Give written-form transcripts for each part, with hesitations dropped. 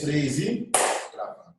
3 e gravando.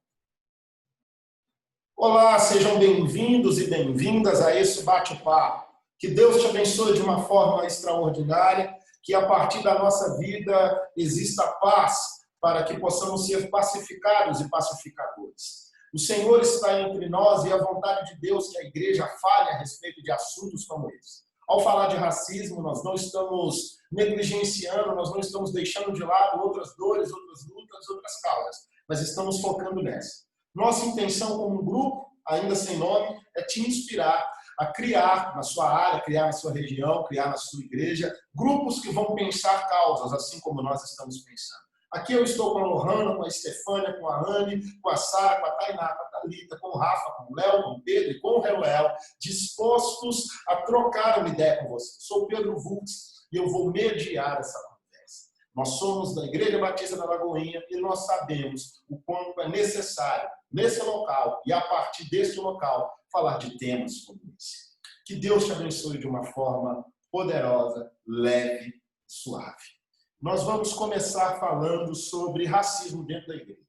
Olá, sejam bem-vindos e bem-vindas a esse bate-papo. Que Deus te abençoe de uma forma extraordinária, que a partir da nossa vida exista paz, para que possamos ser pacificados e pacificadores. O Senhor está entre nós e a vontade de Deus que a igreja fale a respeito de assuntos como esse. Ao falar de racismo, nós não estamos negligenciando, nós não estamos deixando de lado outras dores, outras lutas, outras causas, mas estamos focando nessa. Nossa intenção como um grupo, ainda sem nome, é te inspirar a criar na sua área, criar na sua região, criar na sua igreja, grupos que vão pensar causas, assim como nós estamos pensando. Aqui eu estou com a Lohana, com a Estefânia, com a Anne, com a Sara, com a Tainá, com a Thalita, com o Rafa, com o Léo, com o Pedro e com o Reuel, dispostos a trocar uma ideia com você. Sou o Pedro Vux e eu vou mediar essa conversa. Nós somos da Igreja Batista da Lagoinha e nós sabemos o quanto é necessário, nesse local e a partir desse local, falar de temas como esse. Que Deus te abençoe de uma forma poderosa, leve e suave. Nós vamos começar falando sobre racismo dentro da igreja.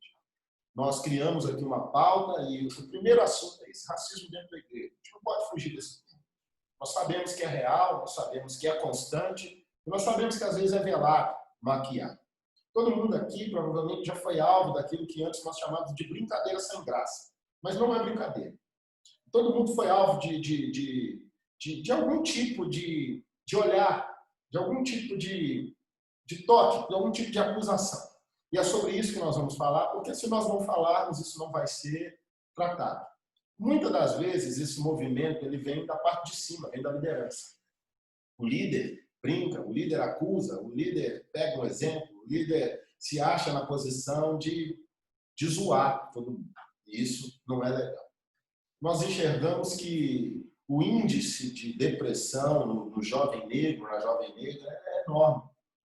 Nós criamos aqui uma pauta e o primeiro assunto é esse, racismo dentro da igreja. A gente não pode fugir desse tema. Nós sabemos que é real, nós sabemos que é constante, e nós sabemos que às vezes é velado, maquiado. Todo mundo aqui provavelmente já foi alvo daquilo que antes nós chamávamos de brincadeira sem graça. Mas não é brincadeira. Todo mundo foi alvo de algum tipo de olhar, de algum tipo de toque, de algum tipo de acusação. E é sobre isso que nós vamos falar, porque se nós não falarmos, isso não vai ser tratado. Muitas das vezes, esse movimento ele vem da parte de cima, vem da liderança. O líder brinca, o líder acusa, o líder pega um exemplo, o líder se acha na posição de zoar todo mundo. E isso não é legal. Nós enxergamos que o índice de depressão no jovem negro, na jovem negra, é enorme.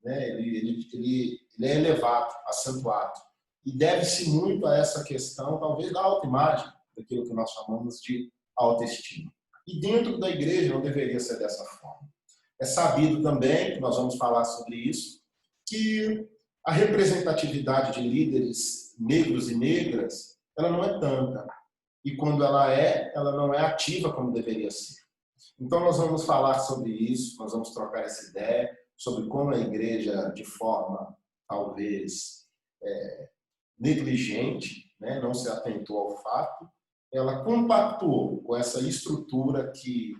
Ele é elevado, acentuado. E deve-se muito a essa questão, talvez, da autoimagem, daquilo que nós chamamos de autoestima. E dentro da igreja não deveria ser dessa forma. É sabido também, que nós vamos falar sobre isso, que a representatividade de líderes negros e negras, ela não é tanta. E quando ela não é ativa como deveria ser. Então nós vamos falar sobre isso, nós vamos trocar essa ideia, sobre como a igreja, de forma, talvez, negligente, não se atentou ao fato, ela compactuou com essa estrutura que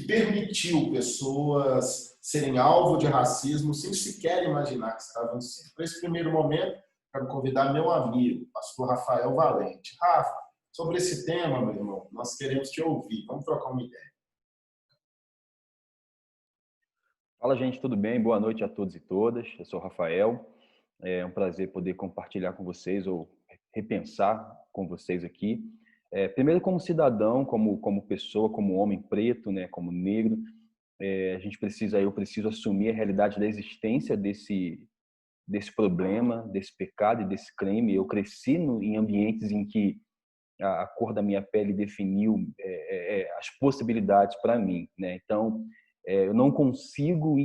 permitiu pessoas serem alvo de racismo sem sequer imaginar que estavam sendo. Para esse primeiro momento, quero convidar meu amigo, pastor Rafael Valente. Rafa, sobre esse tema, meu irmão, nós queremos te ouvir. Vamos trocar uma ideia. Fala, gente, tudo bem? Boa noite a todos e todas. Eu sou o Rafael. É um prazer poder compartilhar com vocês ou repensar com vocês aqui. Primeiro, como cidadão, como pessoa, como homem preto, como negro, eu preciso assumir a realidade da existência desse problema, desse pecado e desse crime. Eu cresci em ambientes em que a cor da minha pele definiu as possibilidades para mim, Então, eu não consigo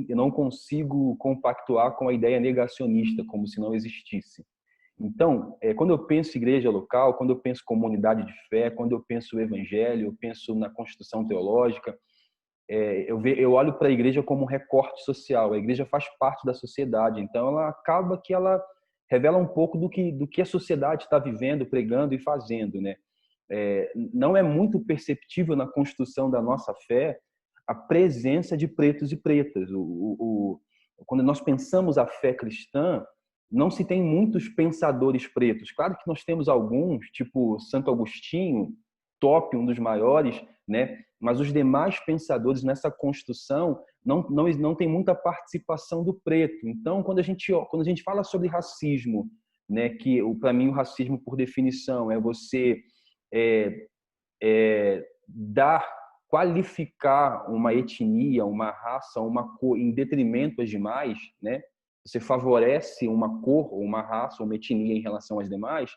compactuar com a ideia negacionista, como se não existisse. Então, quando eu penso igreja local, quando eu penso comunidade de fé, quando eu penso evangelho, eu penso na construção teológica, eu olho para a igreja como um recorte social. A igreja faz parte da sociedade, então ela revela um pouco do que a sociedade está vivendo, pregando e fazendo, Não é muito perceptível na construção da nossa fé a presença de pretos e pretas. Quando nós pensamos a fé cristã, não se tem muitos pensadores pretos. Claro que nós temos alguns, tipo Santo Agostinho, top, um dos maiores, Mas os demais pensadores nessa construção não tem muita participação do preto. Então, quando a gente fala sobre racismo, que para mim o racismo, por definição, é você qualificar uma etnia, uma raça, uma cor em detrimento às demais, Você favorece uma cor, uma raça, uma etnia em relação às demais.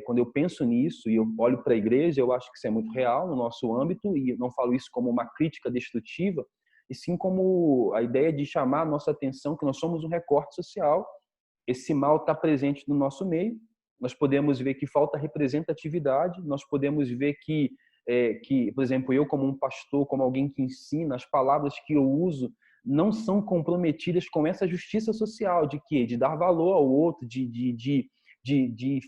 Quando eu penso nisso e eu olho para a igreja, eu acho que isso é muito real no nosso âmbito, e não falo isso como uma crítica destrutiva, e sim como a ideia de chamar a nossa atenção que nós somos um recorte social esse mal está presente no nosso meio. Nós podemos ver que falta representatividade, nós podemos ver que, por exemplo, eu como um pastor, como alguém que ensina, as palavras que eu uso não são comprometidas com essa justiça social de quê? De dar valor ao outro, de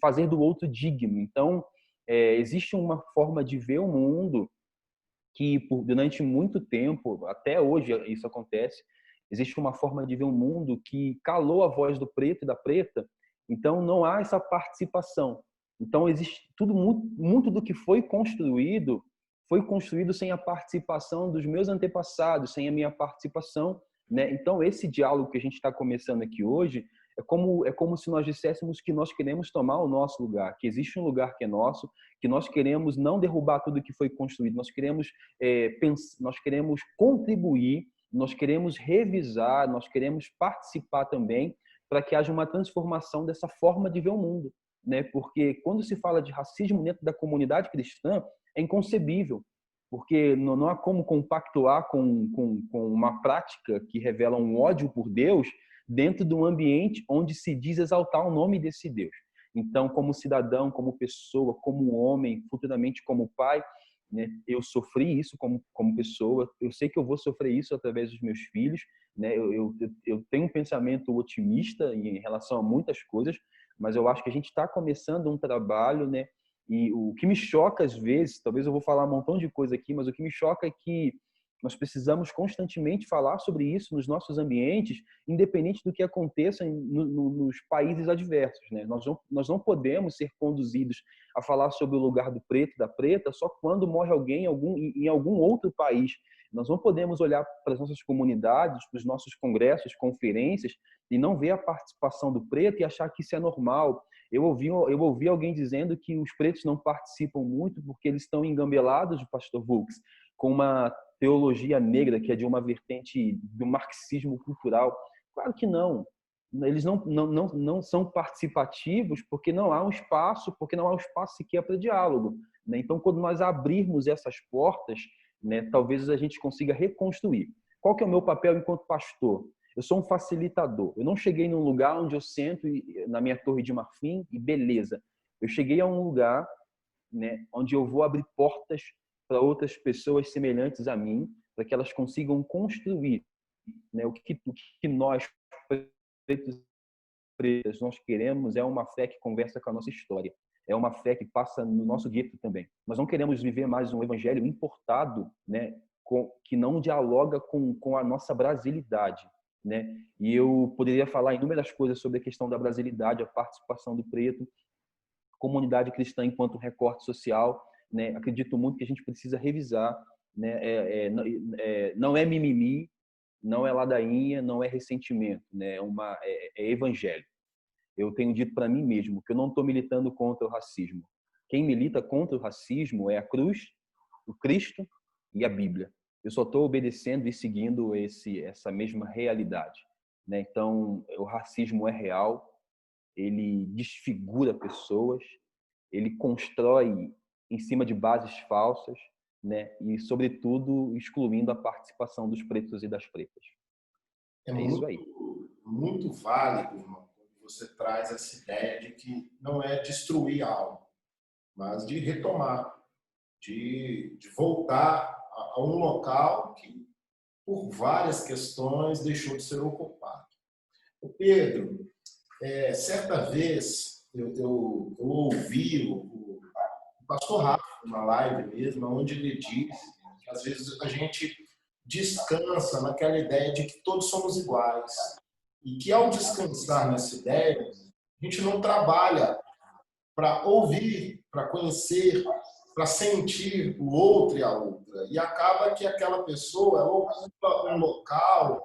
fazer do outro digno. Então, existe uma forma de ver o mundo que durante muito tempo, até hoje isso acontece, existe uma forma de ver o mundo que calou a voz do preto e da preta, então não há essa participação. Então existe tudo muito do que foi construído sem a participação dos meus antepassados, sem a minha participação, né? Então esse diálogo que a gente está começando aqui hoje é como se nós disséssemos que nós queremos tomar o nosso lugar, que existe um lugar que é nosso, que nós queremos não derrubar tudo que foi construído, nós queremos contribuir, nós queremos revisar, nós queremos participar também para que haja uma transformação dessa forma de ver o mundo, né? Porque quando se fala de racismo dentro da comunidade cristã, é inconcebível, porque não há como compactuar com uma prática que revela um ódio por Deus dentro de um ambiente onde se diz exaltar o nome desse Deus. Então, como cidadão, como pessoa, como homem, futuramente como pai, né, eu sofri isso como pessoa, eu sei que eu vou sofrer isso através dos meus filhos, né, eu tenho um pensamento otimista em relação a muitas coisas, mas eu acho que a gente está começando um trabalho, né, e o que me choca às vezes, talvez eu vou falar um montão de coisa aqui, mas o que me choca é que nós precisamos constantemente falar sobre isso nos nossos ambientes, independente do que aconteça nos países adversos, né? Nós não podemos ser conduzidos a falar sobre o lugar do preto e da preta só quando morre alguém em algum outro país. Nós não podemos olhar para as nossas comunidades, para os nossos congressos, conferências, e não ver a participação do preto e achar que isso é normal. Eu ouvi alguém dizendo que os pretos não participam muito porque eles estão engambelados, pastor Vux, com uma teologia negra, que é de uma vertente do marxismo cultural. Claro que não. Eles não são participativos porque não há um espaço sequer para diálogo, né? Então, quando nós abrirmos essas portas, né, talvez a gente consiga reconstruir. Qual que é o meu papel enquanto pastor? Eu sou um facilitador. Eu não cheguei num lugar onde eu sento na minha torre de marfim e beleza. Eu cheguei a um lugar, né, onde eu vou abrir portas para outras pessoas semelhantes a mim, para que elas consigam construir, né, o que nós, pretos e pretas, nós queremos é uma fé que conversa com a nossa história. É uma fé que passa no nosso gueto também. Nós não queremos viver mais um evangelho importado, né, que não dialoga com a nossa brasilidade, né? E eu poderia falar inúmeras coisas sobre a questão da brasilidade, a participação do preto, comunidade cristã enquanto recorte social, né? Acredito muito que a gente precisa revisar, né? Não é mimimi, não é ladainha, não é ressentimento, né? É evangelho. Eu tenho dito para mim mesmo que eu não estou militando contra o racismo. Quem milita contra o racismo é a cruz, o Cristo e a Bíblia. Eu só estou obedecendo e seguindo essa mesma realidade, né? Então, o racismo é real, ele desfigura pessoas, ele constrói em cima de bases falsas, né? E, sobretudo, excluindo a participação dos pretos e das pretas. É isso aí. muito válido, irmão, quando você traz essa ideia de que não é destruir algo, mas de retomar, de voltar a um local que, por várias questões, deixou de ser ocupado. O Pedro, certa vez, eu ouvi o pastor Rafa, numa live mesmo, onde ele disse que às vezes a gente descansa naquela ideia de que todos somos iguais. E que ao descansar nessa ideia, a gente não trabalha para ouvir, para conhecer, para sentir o outro e a outra. E acaba que aquela pessoa ocupa um local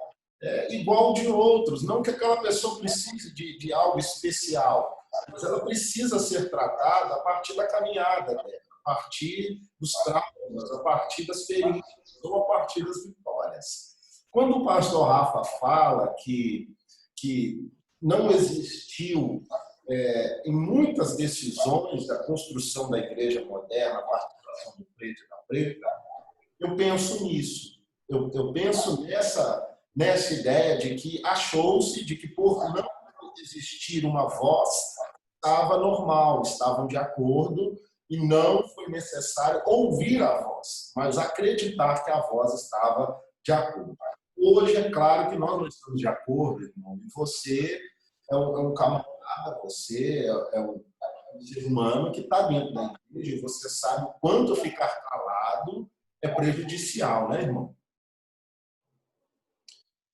igual de outros. Não que aquela pessoa precise de algo especial, mas ela precisa ser tratada a partir da caminhada dela, a partir dos traumas, a partir das feridas ou a partir das vitórias. Quando o pastor Rafa fala que não existiu, em muitas decisões da construção da igreja moderna, a participação do preto e da preta, eu penso nisso. Eu penso nessa ideia de que achou-se, de que por não existir uma voz, estava normal, estavam de acordo e não foi necessário ouvir a voz, mas acreditar que a voz estava de acordo. Hoje, é claro que nós não estamos de acordo, irmão, e você é um camarada, você é um ser humano que está dentro da igreja e você sabe o quanto ficar calado é prejudicial, né, irmão?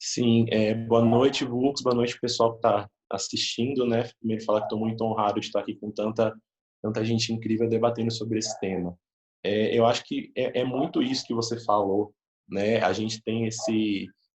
Sim, boa noite, Lux, boa noite, pessoal que está assistindo, né? Primeiro falar que estou muito honrado de estar aqui com tanta gente incrível debatendo sobre esse tema. Eu acho que é muito isso que você falou, né? A gente tem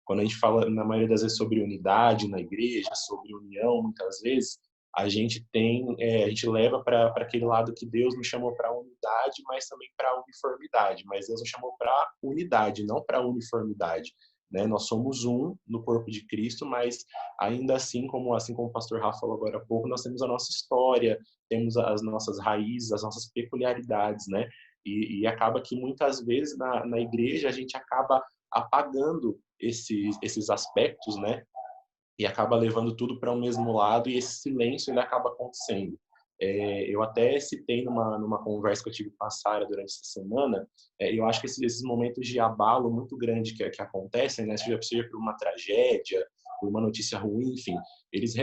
quando a gente fala na maioria das vezes sobre unidade na igreja, sobre união, muitas vezes a gente a gente leva para aquele lado que Deus nos chamou para unidade, mas também para uniformidade. Mas Deus nos chamou para unidade, não para uniformidade. Né? Nós somos um no corpo de Cristo, mas ainda assim como o pastor Rafa falou agora há pouco, nós temos a nossa história, temos as nossas raízes, as nossas peculiaridades, né? E acaba que muitas vezes na igreja a gente acaba apagando esses aspectos, né? E acaba levando tudo para o mesmo lado e esse silêncio ele acaba acontecendo. Eu até citei numa conversa que eu tive com a Sara durante essa semana, eu acho que esses momentos de abalo muito grande que acontecem, né, seja por uma tragédia, por uma notícia ruim, enfim, eles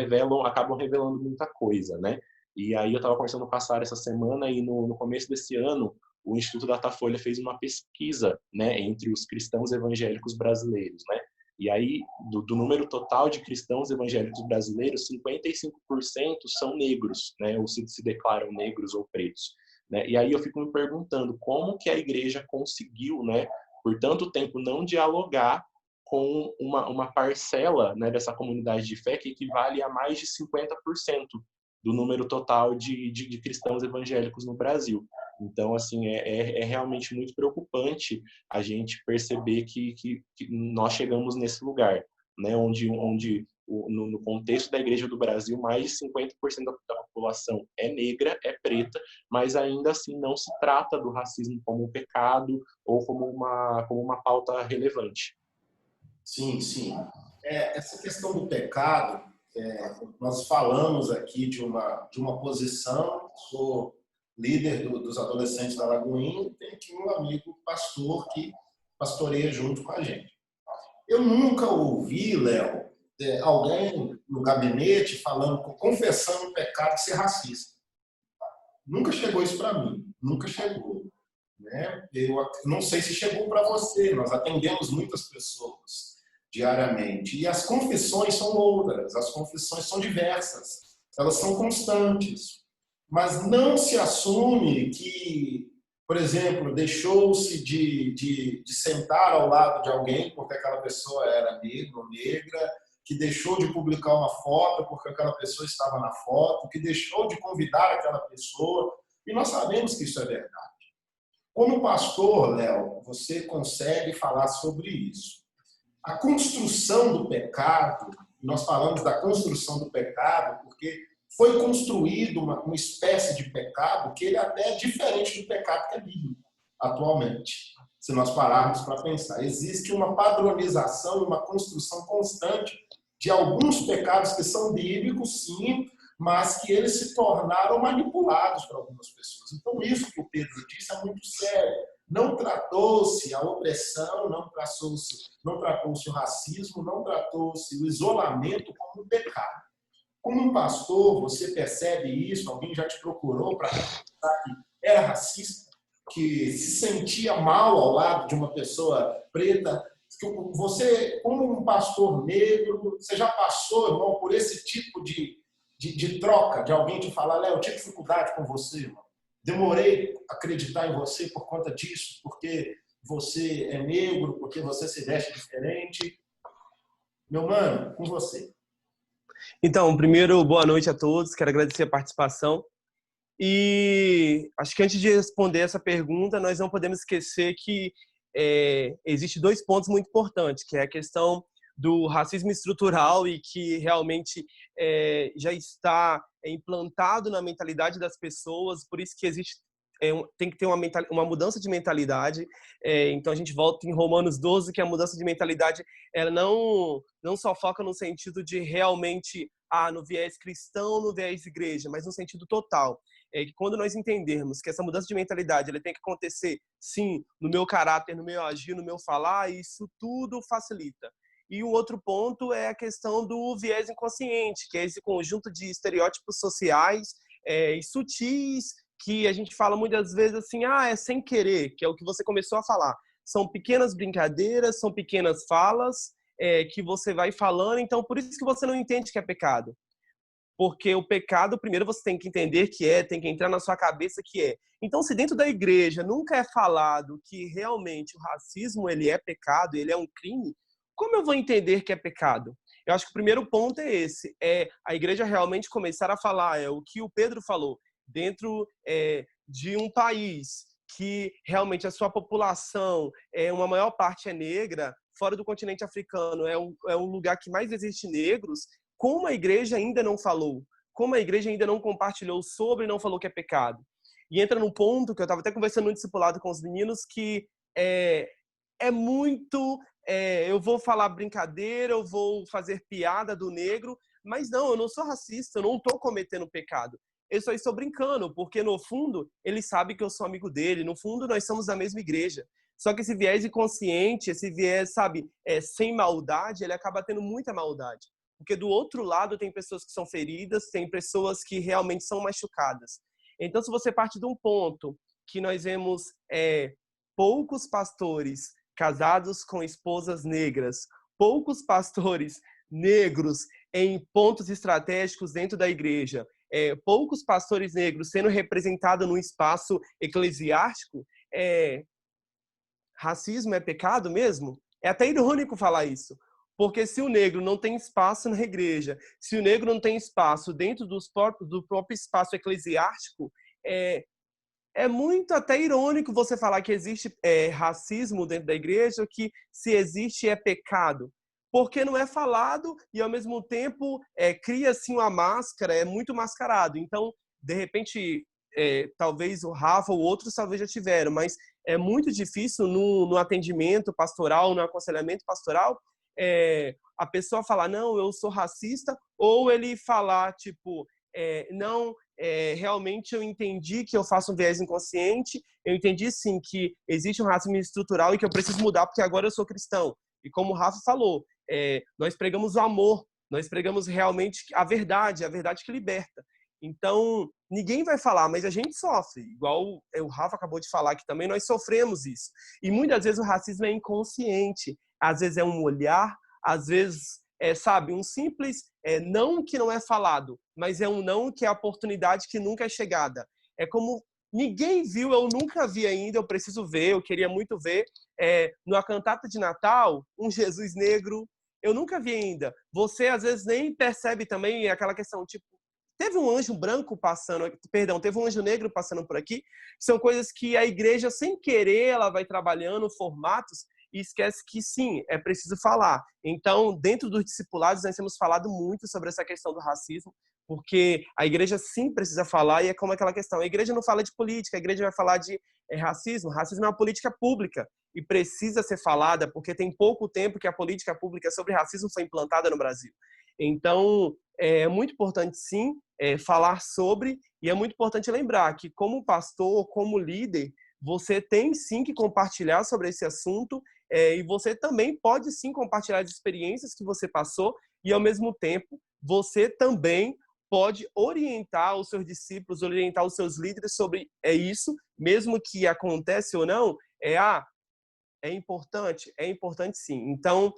acabam revelando muita coisa, né? E aí eu estava conversando com a Sara essa semana e no começo desse ano, o Instituto Datafolha fez uma pesquisa, né, entre os cristãos evangélicos brasileiros, né? E aí, do número total de cristãos evangélicos brasileiros, 55% são negros, né? Ou se declaram negros ou pretos. Né? E aí eu fico me perguntando como que a igreja conseguiu, né, por tanto tempo, não dialogar com uma parcela, né, dessa comunidade de fé que equivale a mais de 50% do número total de cristãos evangélicos no Brasil. Então, assim, é realmente muito preocupante a gente perceber que nós chegamos nesse lugar, né, onde no contexto da Igreja do Brasil, mais de 50% da população é negra, é preta, mas ainda assim não se trata do racismo como um pecado ou como uma pauta relevante. Sim, sim. Essa questão do pecado, nós falamos aqui de uma posição, sou líder dos adolescentes da Lagoinha, e tem aqui um amigo pastor que pastoreia junto com a gente. Eu nunca ouvi, Léo, alguém no gabinete confessando o pecado de ser racista. Nunca chegou isso para mim, nunca chegou. Né? Eu não sei se chegou para você, nós atendemos muitas pessoas diariamente. E as confissões são outras, as confissões são diversas, elas são constantes. Mas não se assume que, por exemplo, deixou-se de sentar ao lado de alguém porque aquela pessoa era negra ou negra, que deixou de publicar uma foto porque aquela pessoa estava na foto, que deixou de convidar aquela pessoa. E nós sabemos que isso é verdade. Como pastor, Léo, você consegue falar sobre isso. A construção do pecado, nós falamos da construção do pecado porque foi construído uma espécie de pecado que ele até é diferente do pecado que é bíblico atualmente. Se nós pararmos para pensar, existe uma padronização, uma construção constante de alguns pecados que são bíblicos, sim, mas que eles se tornaram manipulados por algumas pessoas. Então, isso que o Pedro disse é muito sério. Não tratou-se a opressão, não tratou-se o racismo, não tratou-se o isolamento como um pecado. Como um pastor, você percebe isso? Alguém já te procurou para pensar que era racista? Que se sentia mal ao lado de uma pessoa preta? Você, como um pastor negro, você já passou, irmão, por esse tipo de troca, de alguém te falar, Léo, eu tive dificuldade com você, irmão. Demorei a acreditar em você por conta disso, porque você é negro, porque você se veste diferente. Meu mano, com você. Então, primeiro, boa noite a todos. Quero agradecer a participação. E acho que antes de responder essa pergunta, nós não podemos esquecer que existe dois pontos muito importantes, que é a questão do racismo estrutural e que realmente já está implantado na mentalidade das pessoas, por isso que existe tem que ter uma mudança de mentalidade. Então a gente volta em Romanos 12, que a mudança de mentalidade ela não só foca no sentido de realmente no viés cristão, no viés igreja, mas no sentido total. Que quando nós entendermos que essa mudança de mentalidade ela tem que acontecer, sim, no meu caráter, no meu agir, no meu falar, isso tudo facilita. E o outro ponto é a questão do viés inconsciente, que é esse conjunto de estereótipos sociais e sutis, que a gente fala muitas vezes assim, é sem querer, que é o que você começou a falar. São pequenas brincadeiras, são pequenas falas que você vai falando, então por isso que você não entende que é pecado. Porque o pecado, primeiro você tem que entender que tem que entrar na sua cabeça que é. Então, se dentro da igreja nunca é falado que realmente o racismo ele é pecado, ele é um crime, como eu vou entender que é pecado? Eu acho que o primeiro ponto é esse, a igreja realmente começar a falar, o que o Pedro falou, dentro de um país que realmente a sua população, uma maior parte é negra, fora do continente africano, é um lugar que mais existe negros, como a igreja ainda não falou, como a igreja ainda não compartilhou sobre e não falou que é pecado. E entra num ponto que eu estava até conversando no discipulado com os meninos, que é muito... eu vou falar brincadeira, eu vou fazer piada do negro, mas não, eu não sou racista, eu não estou cometendo pecado. Eu só estou brincando, porque no fundo ele sabe que eu sou amigo dele, no fundo nós somos da mesma igreja. Só que esse viés inconsciente, esse viés, sabe, sem maldade, ele acaba tendo muita maldade. Porque do outro lado tem pessoas que são feridas, tem pessoas que realmente são machucadas. Então, se você parte de um ponto que nós vemos poucos pastores casados com esposas negras, poucos pastores negros em pontos estratégicos dentro da igreja, poucos pastores negros sendo representados num espaço eclesiástico, racismo é pecado mesmo? É até irônico falar isso. Porque se o negro não tem espaço na igreja, se o negro não tem espaço dentro do próprio espaço eclesiástico, é muito até irônico você falar que existe racismo dentro da igreja, que se existe é pecado. Porque não é falado e, ao mesmo tempo, cria-se uma máscara, é muito mascarado. Então, de repente, talvez o Rafa ou outros talvez já tiveram, mas é muito difícil no atendimento pastoral, no aconselhamento pastoral, a pessoa falar, não, eu sou racista, ou ele falar, tipo, não, realmente eu entendi que eu faço um viés inconsciente, eu entendi, sim, que existe um racismo estrutural e que eu preciso mudar porque agora eu sou cristão. E como o Rafa falou, nós pregamos o amor, nós pregamos realmente a verdade que liberta. Então, ninguém vai falar, mas a gente sofre. Igual o Rafa acabou de falar que também nós sofremos isso. E muitas vezes o racismo é inconsciente. Às vezes é um olhar, às vezes sabe, um simples não que não é falado, mas é um não que é a oportunidade que nunca é chegada. É como ninguém viu, eu nunca vi ainda, eu preciso ver, eu queria muito ver, numa cantata de Natal, um Jesus negro, eu nunca vi ainda. Você, às vezes, nem percebe também aquela questão, tipo, teve um anjo branco passando, perdão, teve um anjo negro passando por aqui, são coisas que a igreja, sem querer, ela vai trabalhando, formatos, e esquece que, sim, é preciso falar. Então, dentro dos discipulados, nós temos falado muito sobre essa questão do racismo, porque a igreja, sim, precisa falar, e é como aquela questão, a igreja não fala de política, a igreja vai falar de racismo. Racismo é uma política pública, e precisa ser falada, porque tem pouco tempo que a política pública sobre racismo foi implantada no Brasil. Então, é muito importante, sim, falar sobre, e é muito importante lembrar que, como pastor, como líder, você tem, sim, que compartilhar sobre esse assunto, e você também pode, sim, compartilhar as experiências que você passou, e, ao mesmo tempo, você também pode orientar os seus discípulos, orientar os seus líderes sobre isso, mesmo que aconteça ou não, é importante sim. Então,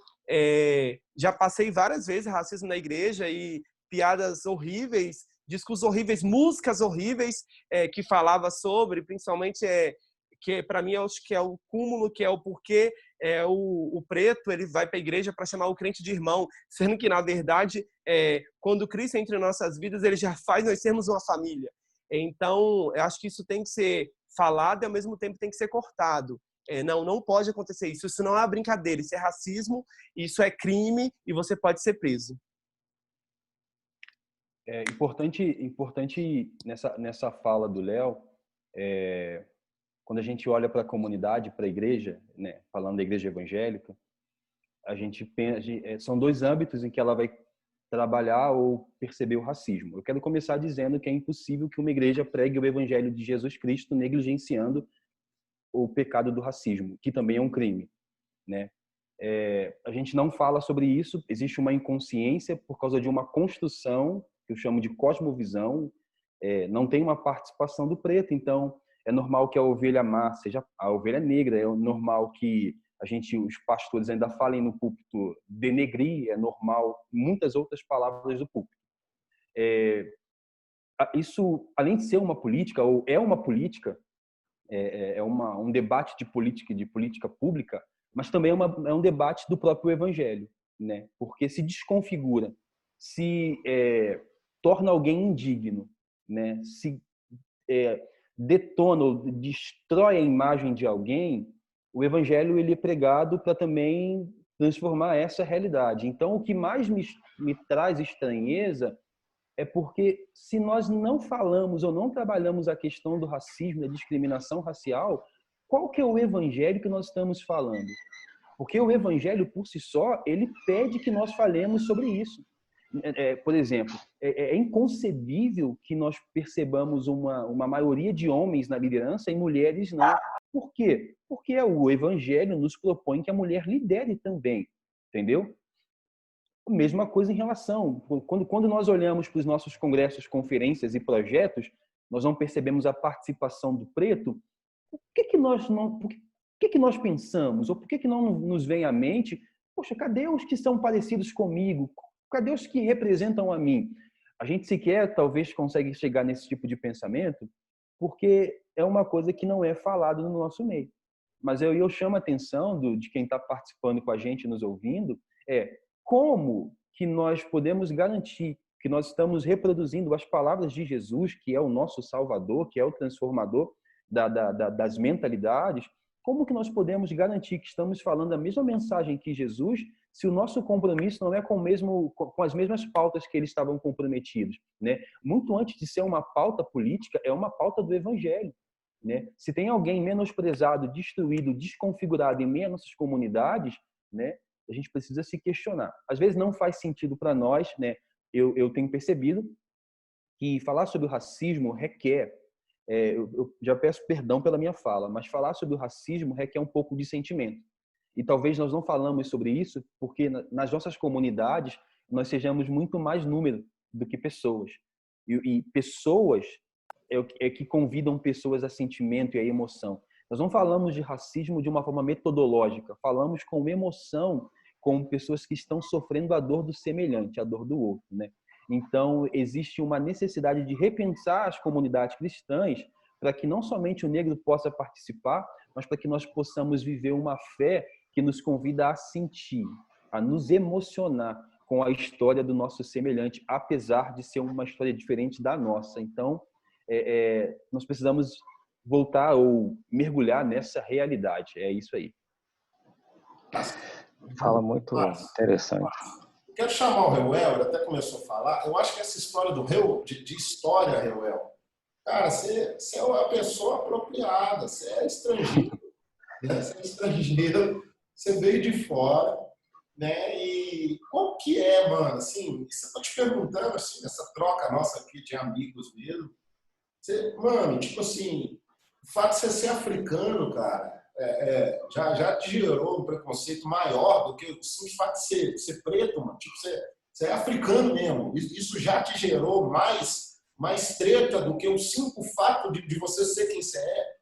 já passei várias vezes racismo na igreja e piadas horríveis, discursos horríveis, músicas horríveis que falava sobre, principalmente que para mim eu acho que é o cúmulo, que é o porquê o preto ele vai para a igreja para chamar o crente de irmão, sendo que na verdade quando Cristo entra em nossas vidas ele já faz nós sermos uma família. Então eu acho que isso tem que ser falado e ao mesmo tempo tem que ser cortado. Não pode acontecer isso. Isso não é brincadeira, isso é racismo, isso é crime e você pode ser preso. É importante nessa fala do Léo, Quando a gente olha para a comunidade, para a igreja, né, falando da igreja evangélica, a gente pensa, são dois âmbitos em que ela vai trabalhar ou perceber o racismo. Eu quero começar dizendo que é impossível que uma igreja pregue o evangelho de Jesus Cristo negligenciando o pecado do racismo, que também é um crime, né? A gente não fala sobre isso, existe uma inconsciência por causa de uma construção, que eu chamo de cosmovisão, não tem uma participação do preto, então é normal que a ovelha má seja a ovelha negra, é normal que os pastores ainda falem no púlpito denegrir, é normal muitas outras palavras do púlpito. Isso, além de ser uma política, ou é uma política, um debate de política pública, mas também é um debate do próprio evangelho, né? Porque se desconfigura, se torna alguém indigno, né? Se detona ou destrói a imagem de alguém, o evangelho ele é pregado para também transformar essa realidade. Então, o que mais me traz estranheza é porque se nós não falamos ou não trabalhamos a questão do racismo, da discriminação racial, qual que é o evangelho que nós estamos falando? Porque o evangelho, por si só, ele pede que nós falemos sobre isso. Por exemplo, é inconcebível que nós percebamos uma maioria de homens na liderança e mulheres não. Por quê? Porque o evangelho nos propõe que a mulher lidere também, entendeu? A mesma coisa em relação, quando nós olhamos para os nossos congressos, conferências e projetos, nós não percebemos a participação do preto, por que nós pensamos? Ou por que não nos vem à mente, poxa, cadê os que são parecidos comigo? Cadê os que representam a mim? A gente sequer, talvez, consegue chegar nesse tipo de pensamento, porque é uma coisa que não é falado no nosso meio. Mas eu chamo a atenção de quem está participando com a gente, nos ouvindo, como que nós podemos garantir que nós estamos reproduzindo as palavras de Jesus, que é o nosso Salvador, que é o transformador das mentalidades, como que nós podemos garantir que estamos falando a mesma mensagem que Jesus, se o nosso compromisso não é com as mesmas pautas que eles estavam comprometidos, né? Muito antes de ser uma pauta política, é uma pauta do Evangelho, né? Se tem alguém menosprezado, destruído, desconfigurado em meio às nossas comunidades, né? A gente precisa se questionar. Às vezes não faz sentido para nós, né? Eu tenho percebido que falar sobre o racismo requer, eu já peço perdão pela minha fala, mas falar sobre o racismo requer um pouco de sentimento. E talvez nós não falamos sobre isso porque nas nossas comunidades nós sejamos muito mais número do que pessoas. E pessoas é que convidam pessoas a sentimento e a emoção. Nós não falamos de racismo de uma forma metodológica, falamos com emoção, com pessoas que estão sofrendo a dor do semelhante, a dor do outro, né? Então, existe uma necessidade de repensar as comunidades cristãs para que não somente o negro possa participar, mas para que nós possamos viver uma fé que nos convida a sentir, a nos emocionar com a história do nosso semelhante, apesar de ser uma história diferente da nossa. Então, nós precisamos voltar ou mergulhar nessa realidade. É isso aí. Fala muito interessante. Quero chamar o Reuel, ele até começou a falar. Eu acho que essa história do de história, Reuel, cara, você é uma pessoa apropriada, você é estrangeiro, né? Você é estrangeiro, você veio de fora, né? E qual que é, mano? Assim, você tá te perguntando, assim, essa troca nossa aqui de amigos mesmo. Mano, tipo assim, o fato de você ser africano, cara, já te gerou um preconceito maior do que o simples fato de ser preto, mano. Tipo, você é africano mesmo. Isso já te gerou mais treta do que o simples fato de você ser quem você é.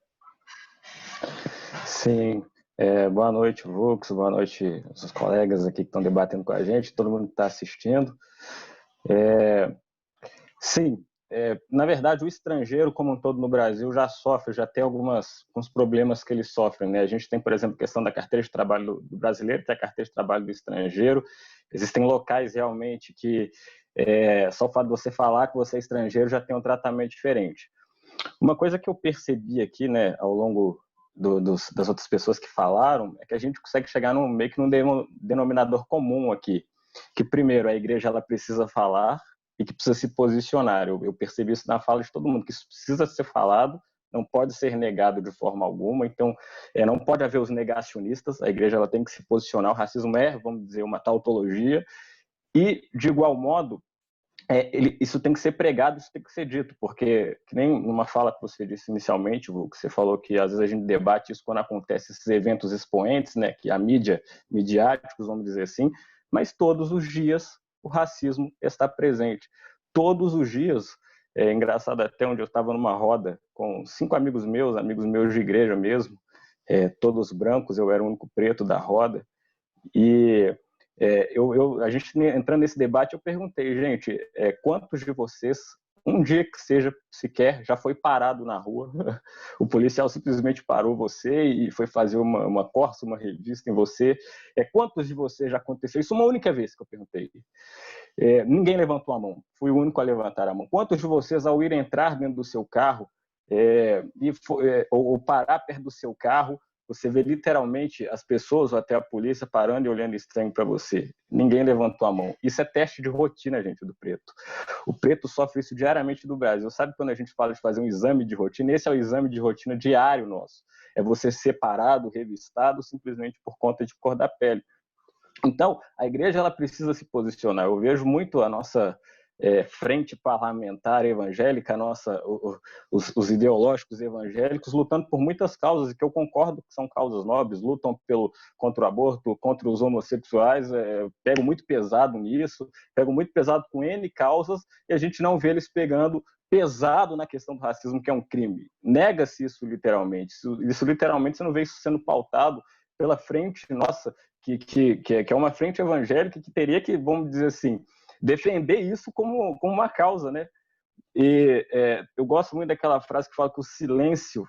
Sim. Boa noite, Vux. Boa noite, os colegas aqui que estão debatendo com a gente, todo mundo que está assistindo. Sim. Na verdade, o estrangeiro como um todo no Brasil já sofre, já tem alguns problemas que eles sofrem, né? A gente tem, por exemplo, a questão da carteira de trabalho do brasileiro, tem a carteira de trabalho do estrangeiro. Existem locais realmente que só o fato de você falar que você é estrangeiro já tem um tratamento diferente. Uma coisa que eu percebi aqui, né, ao longo das outras pessoas que falaram, é que a gente consegue chegar meio que num denominador comum aqui, que primeiro a igreja ela precisa falar e que precisa se posicionar. Eu percebi isso na fala de todo mundo, que isso precisa ser falado não pode ser negado de forma alguma. Então, não pode haver os negacionistas, a igreja ela tem que se posicionar, o racismo vamos dizer, uma tautologia, e, de igual modo, isso tem que ser pregado, isso tem que ser dito, porque, que nem numa fala que você disse inicialmente, que você falou que às vezes a gente debate isso quando acontece esses eventos expoentes, né, que a mídia, midiáticos, vamos dizer assim, mas todos os dias o racismo está presente. Todos os dias, é engraçado até onde eu estava numa roda com 5 amigos meus de igreja mesmo, todos brancos, eu era o único preto da roda, e a gente entrando nesse debate, eu perguntei, gente, quantos de vocês, um dia que seja sequer, já foi parado na rua, o policial simplesmente parou você e foi fazer uma corsa, uma revista em você, quantos de vocês já aconteceu? Isso uma única vez que eu perguntei. Ninguém levantou a mão, fui o único a levantar a mão. Quantos de vocês, ao ir entrar dentro do seu carro, ou parar perto do seu carro, você vê literalmente as pessoas ou até a polícia parando e olhando estranho para você? Ninguém levantou a mão. Isso é teste de rotina, gente, do preto. O preto sofre isso diariamente no Brasil. Sabe quando a gente fala de fazer um exame de rotina? Esse é o exame de rotina diário nosso. É você separado, revistado, simplesmente por conta de cor da pele. Então, a igreja ela precisa se posicionar. Eu vejo muito a nossa frente parlamentar evangélica, os ideológicos evangélicos lutando por muitas causas, e que eu concordo que são causas nobres, lutam contra o aborto, contra os homossexuais, pego muito pesado nisso, pego muito pesado com N causas, e a gente não vê eles pegando pesado na questão do racismo, que é um crime. Nega-se isso literalmente. Isso literalmente você não vê isso sendo pautado pela frente nossa, que é uma frente evangélica que teria que, vamos dizer assim, defender isso como uma causa, né? E eu gosto muito daquela frase que fala que o silêncio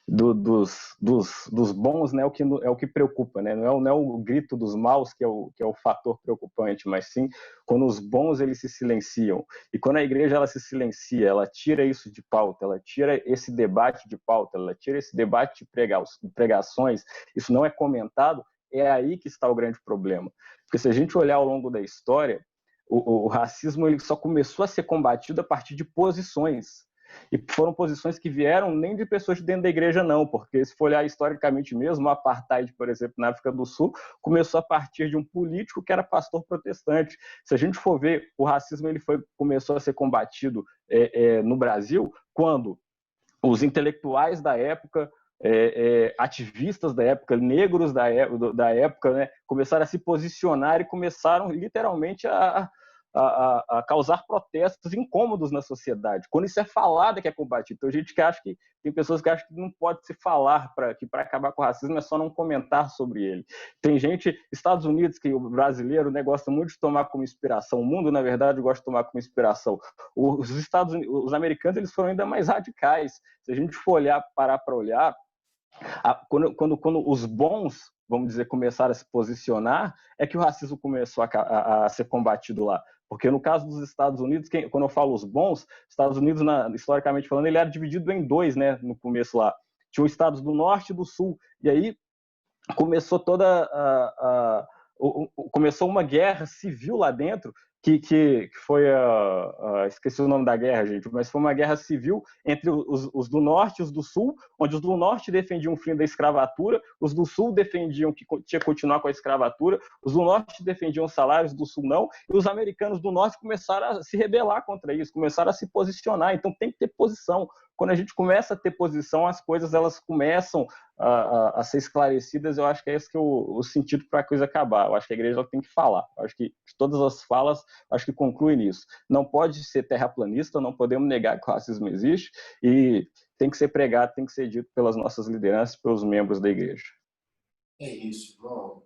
dos bons, né, é o que preocupa, né? Não é o grito dos maus que é o fator preocupante, mas sim quando os bons eles se silenciam. E quando a igreja ela se silencia, ela tira isso de pauta, ela tira esse debate de pauta, ela tira esse debate de pregações, isso não é comentado, é aí que está o grande problema. Porque se a gente olhar ao longo da história, o racismo ele só começou a ser combatido a partir de posições. E foram posições que vieram nem de pessoas de dentro da igreja, não, porque se for olhar historicamente mesmo, o apartheid, por exemplo, na África do Sul, começou a partir de um político que era pastor protestante. Se a gente for ver, o racismo ele começou a ser combatido no Brasil quando os intelectuais da época, ativistas da época, negros da época, né, começaram a se posicionar e começaram literalmente a causar protestos incômodos na sociedade. Quando isso é falado, que é combatido. Então, tem pessoas que acham que não pode se falar que para acabar com o racismo é só não comentar sobre ele. Tem gente, Estados Unidos, que o brasileiro, né, gosta muito de tomar como inspiração. O mundo, na verdade, gosta de tomar como inspiração. Os americanos, eles foram ainda mais radicais. Se a gente for parar para olhar, quando os bons, vamos dizer, começaram a se posicionar, é que o racismo começou a ser combatido lá. Porque no caso dos Estados Unidos, quando eu falo os bons, Estados Unidos, historicamente falando, ele era dividido em dois, né, no começo lá. Tinha os estados do norte e do sul. E aí começou começou uma guerra civil lá dentro, que foi esqueci o nome da guerra, gente, mas foi uma guerra civil entre os do norte e os do sul, onde os do norte defendiam o fim da escravatura, os do sul defendiam que tinha que continuar com a escravatura, os do norte defendiam os salários, do sul não, e os americanos do norte começaram a se rebelar contra isso, começaram a se posicionar. Então tem que ter posição. Quando a gente começa a ter posição, as coisas elas começam a ser esclarecidas. Eu acho que é esse que é o sentido para a coisa acabar. Eu acho que a igreja tem que falar. Eu acho que todas as falas, acho que concluem nisso. Não pode ser terraplanista, não podemos negar que o racismo existe, e tem que ser pregado, tem que ser dito pelas nossas lideranças, pelos membros da igreja. É isso, irmão.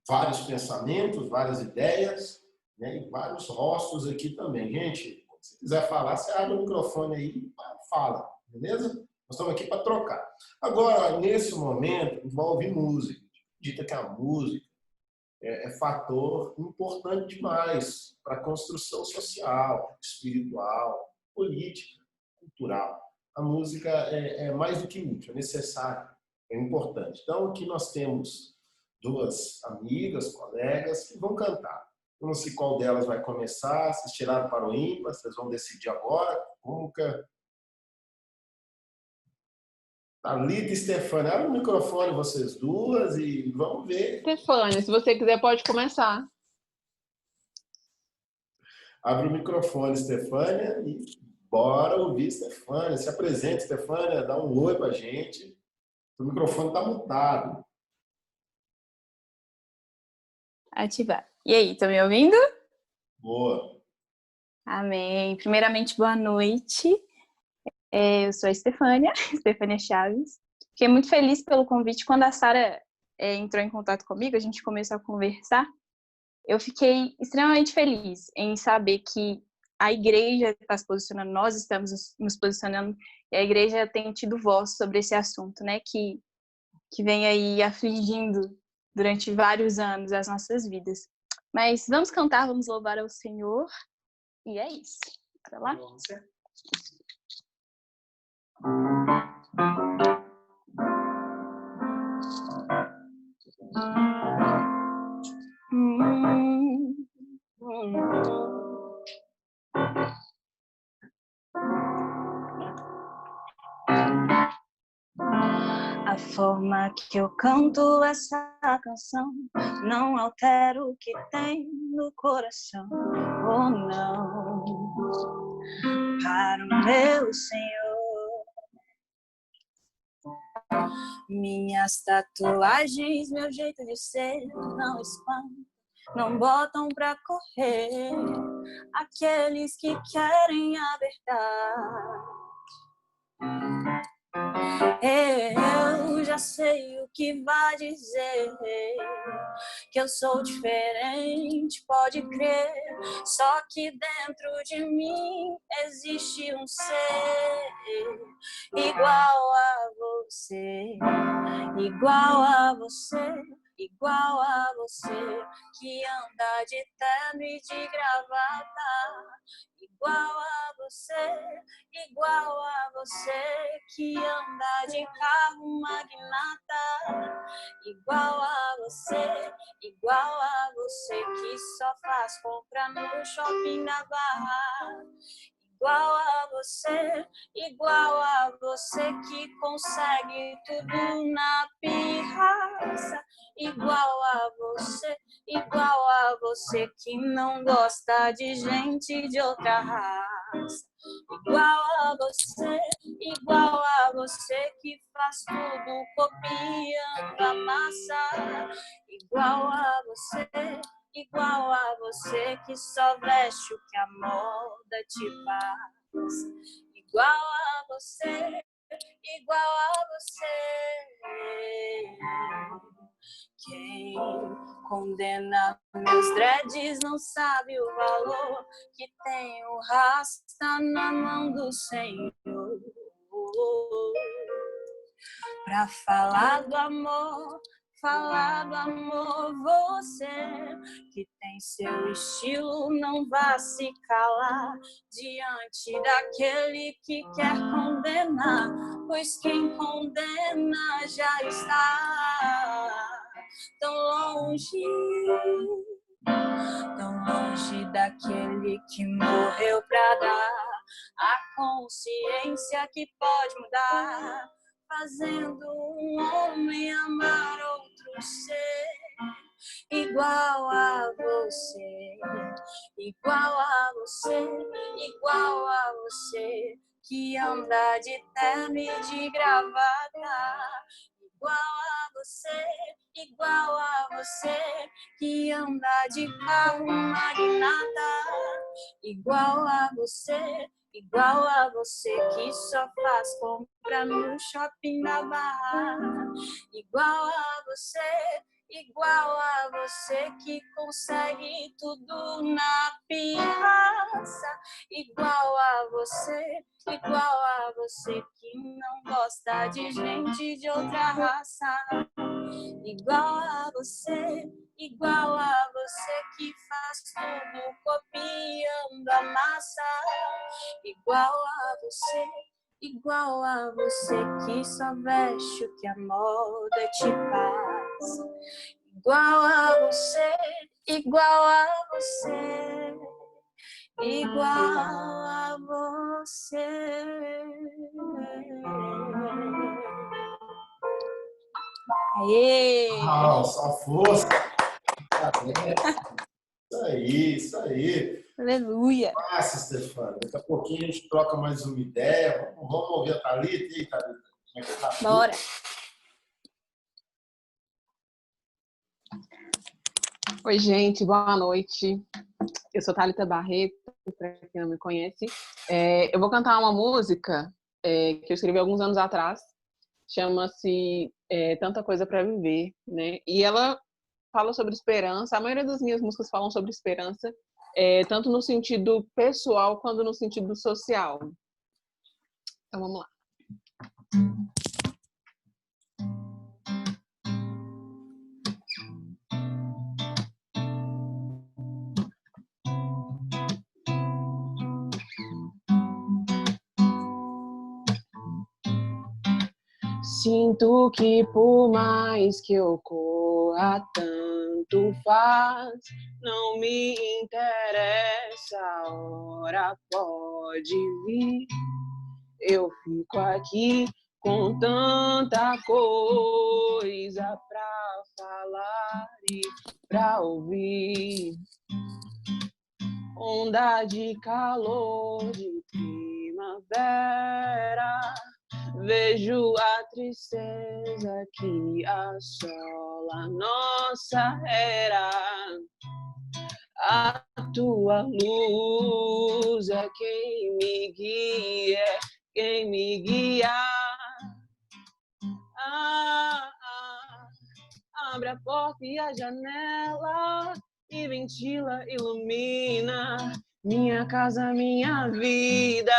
Vários pensamentos, várias ideias, né, e vários rostos aqui também. Gente, se quiser falar, você abre o microfone aí e fala, beleza? Nós estamos aqui para trocar. Agora, nesse momento, envolve música. Dita que a música é fator importante demais para a construção social, espiritual, política, cultural. A música é mais do que útil, é necessária, é importante. Então, aqui nós temos duas amigas, colegas, que vão cantar. Eu não sei qual delas vai começar, vocês tiraram para o ímpar, vocês vão decidir agora. Thalita e Stefânia, abre o microfone vocês duas e vamos ver. Stefânia, se você quiser, pode começar. Abre o microfone, Stefânia, e bora ouvir Stefânia. Se apresente, Stefânia, dá um oi pra gente. O microfone está mutado. Ativar. E aí, estão me ouvindo? Boa. Amém. Primeiramente, boa noite. Eu sou a Stefânia, Stefânia Chaves. Fiquei muito feliz pelo convite. Quando a Sara entrou em contato comigo, a gente começou a conversar. Eu fiquei extremamente feliz em saber que a igreja está se posicionando, nós estamos nos posicionando, e a igreja tem tido voz sobre esse assunto, né? Que vem aí afligindo durante vários anos as nossas vidas. Mas vamos cantar, vamos louvar ao Senhor. E é isso. Bora lá? A forma que eu canto essa canção não altera o que tem no coração, oh não, para o meu Senhor. Minhas tatuagens, meu jeito de ser não espantam, não botam pra correr aqueles que querem a verdade. Eu já sei o que vai dizer, que eu sou diferente, pode crer. Só que dentro de mim existe um ser igual a você, igual a você, igual a você, que anda de terno e de gravata. Igual a você, que anda de carro magnata. Igual a você, que só faz compra no shopping da Barra. Igual a você que consegue tudo na pirraça. Igual a você que não gosta de gente de outra raça. Igual a você que faz tudo copiando a massa. Igual a você que só veste o que a moda te passa. Igual a você. Quem condena meus dreads não sabe o valor que tem o rasta na mão do Senhor. Pra falar do amor, você que tem seu estilo, não vá se calar diante daquele que quer condenar, pois quem condena já está tão longe daquele que morreu pra dar a consciência que pode mudar, fazendo um homem amar outro ser. Igual a você, que anda de terno e de gravata. Igual a você, que anda de carro magnata. Igual a você, que só faz compra no shopping da Barra. Igual a você que consegue tudo na pirraça. Igual a você que não gosta de gente de outra raça. Igual a você que faz tudo copiando a massa. Igual a você que só veste o que a moda te passa. Igual a você, igual a você. Aê! Só força. Isso aí. Aleluia! Massa, Stefano. Daqui a pouquinho a gente troca mais uma ideia. Vamos ouvir a Thalita. E aí, Thalita, como é que tá? Bora! Oi, gente, boa noite. Eu sou Thalita Barreto, para quem não me conhece. Eu vou cantar uma música que eu escrevi alguns anos atrás, chama-se Tanta Coisa para Viver, né? E ela fala sobre esperança. A maioria das minhas músicas falam sobre esperança, tanto no sentido pessoal quanto no sentido social. Então vamos lá. Sinto que por mais que eu corra, tanto faz, não me interessa, a hora pode vir. Eu fico aqui com tanta coisa pra falar e pra ouvir. Onda de calor de primavera, vejo a tristeza que assola nossa era. A tua luz é quem me guia, quem me guia. Abre a porta e a janela e ventila, ilumina minha casa, minha vida,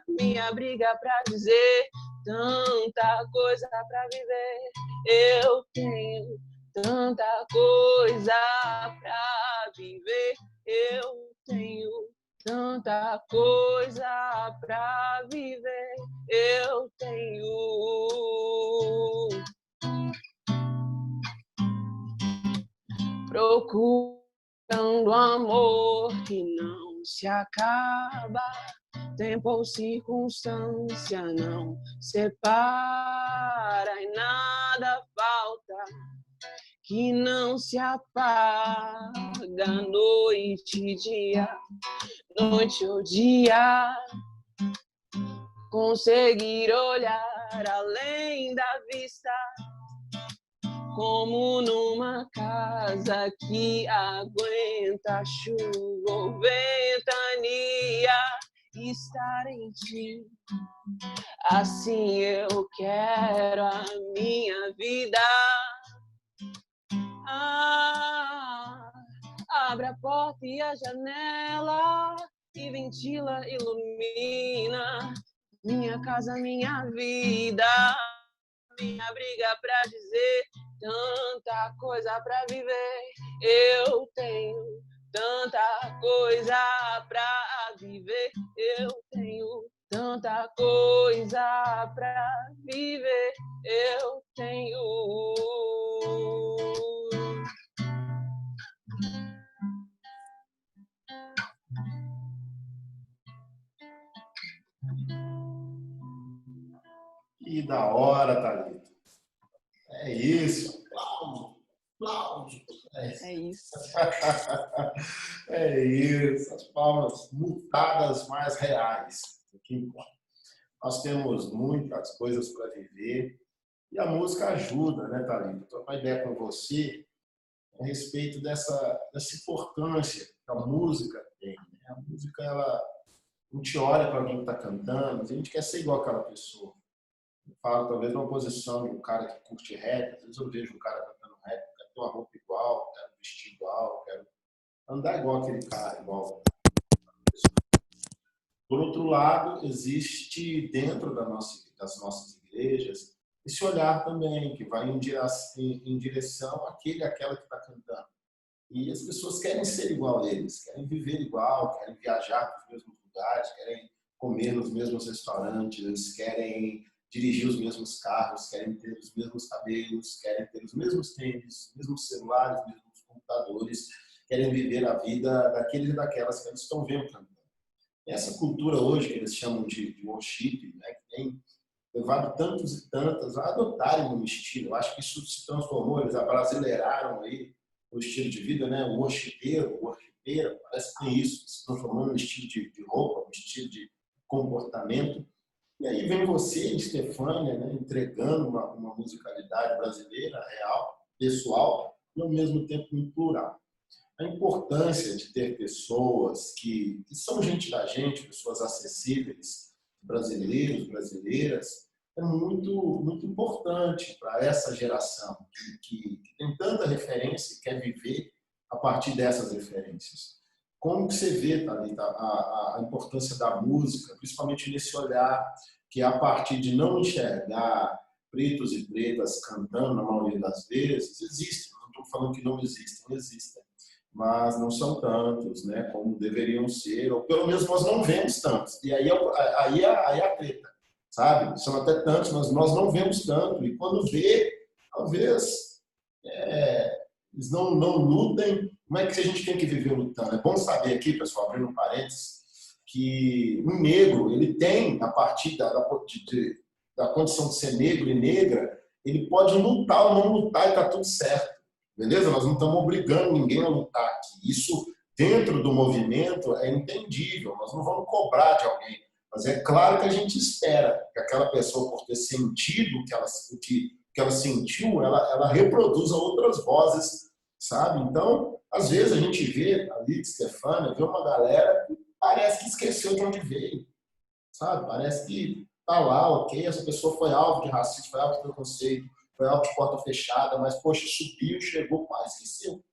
minha briga pra dizer, tanta coisa pra viver. Eu tenho tanta coisa pra viver. Eu tenho tanta coisa pra viver. Eu tenho. Procurando amor que não se acaba, tempo ou circunstância não separa e nada falta que não se apaga, noite e dia, noite ou dia, conseguir olhar além da vista, como numa casa que aguenta chuva ou ventania, estar em ti. Assim eu quero a minha vida. Abre a porta e a janela e ventila, ilumina minha casa, minha vida, minha briga pra dizer, tanta coisa pra viver. Eu tenho tanta coisa pra viver. Eu tenho tanta coisa pra viver. Eu tenho. Que da hora, Thalita. É isso. Aplausos. Aplausos. É isso. É isso. As palmas mutadas mais reais. O que importa. Nós temos muitas coisas para viver e a música ajuda, né, Thalita? Estou com a ideia com você a respeito dessa importância que a música tem. Né? A música, ela não te olha para alguém que está cantando, mas a gente quer ser igual àquela pessoa. Eu falo, talvez, numa posição de um cara que curte rap, às vezes eu vejo um cara cantando rap, eu quero ter uma roupa igual, quero vestir igual, quero andar igual aquele cara, igual. Por outro lado, existe dentro das nossas igrejas esse olhar também, que vai em direção àquela que está cantando. E as pessoas querem ser igual a eles, querem viver igual, querem viajar para os mesmos lugares, querem comer nos mesmos restaurantes, eles querem dirigir os mesmos carros, querem ter os mesmos cabelos, querem ter os mesmos tênis, os mesmos celulares, os mesmos computadores, querem viver a vida daqueles e daquelas que eles estão vendo cantando. Essa cultura hoje que eles chamam de worship, né, que tem levado tantos e tantas a adotarem um estilo. Eu acho que isso se transformou, eles abrasileiraram aí o estilo de vida, né? O worshipeiro, worshipeira, parece que tem isso, se transformou num estilo de roupa, um estilo de comportamento. E aí vem você, Estefânia, né, entregando uma musicalidade brasileira, real, pessoal, e ao mesmo tempo muito plural. A importância de ter pessoas que são gente da gente, pessoas acessíveis, brasileiros, brasileiras, é muito importante para essa geração que tem tanta referência e quer viver a partir dessas referências. Como que você vê, Thalita, a importância da música, principalmente nesse olhar que a partir de não enxergar pretos e pretas cantando, na maioria das vezes, existem. Não estou falando que não existem, existem. Mas não são tantos, né, como deveriam ser, ou pelo menos nós não vemos tantos. E aí é a treta, sabe? São até tantos, mas nós não vemos tanto. E quando vê, talvez eles não lutem. Como é que a gente tem que viver lutando? É bom saber aqui, pessoal, abrindo parênteses, que um negro, ele tem, a partir da condição de ser negro e negra, ele pode lutar ou não lutar e está tudo certo. Beleza? Nós não estamos obrigando ninguém a lutar aqui. Isso, dentro do movimento, é entendível. Nós não vamos cobrar de alguém. Mas é claro que a gente espera que aquela pessoa, por ter sentido o que ela sentiu, ela reproduza outras vozes, sabe? Então, às vezes a gente vê ali, Estefânia, vê uma galera que parece que esqueceu de onde veio, sabe? Parece que tá lá, ok, essa pessoa foi alvo de racismo, foi alvo de preconceito, foi algo de porta fechada, mas, poxa, subiu, chegou, quase esqueceu.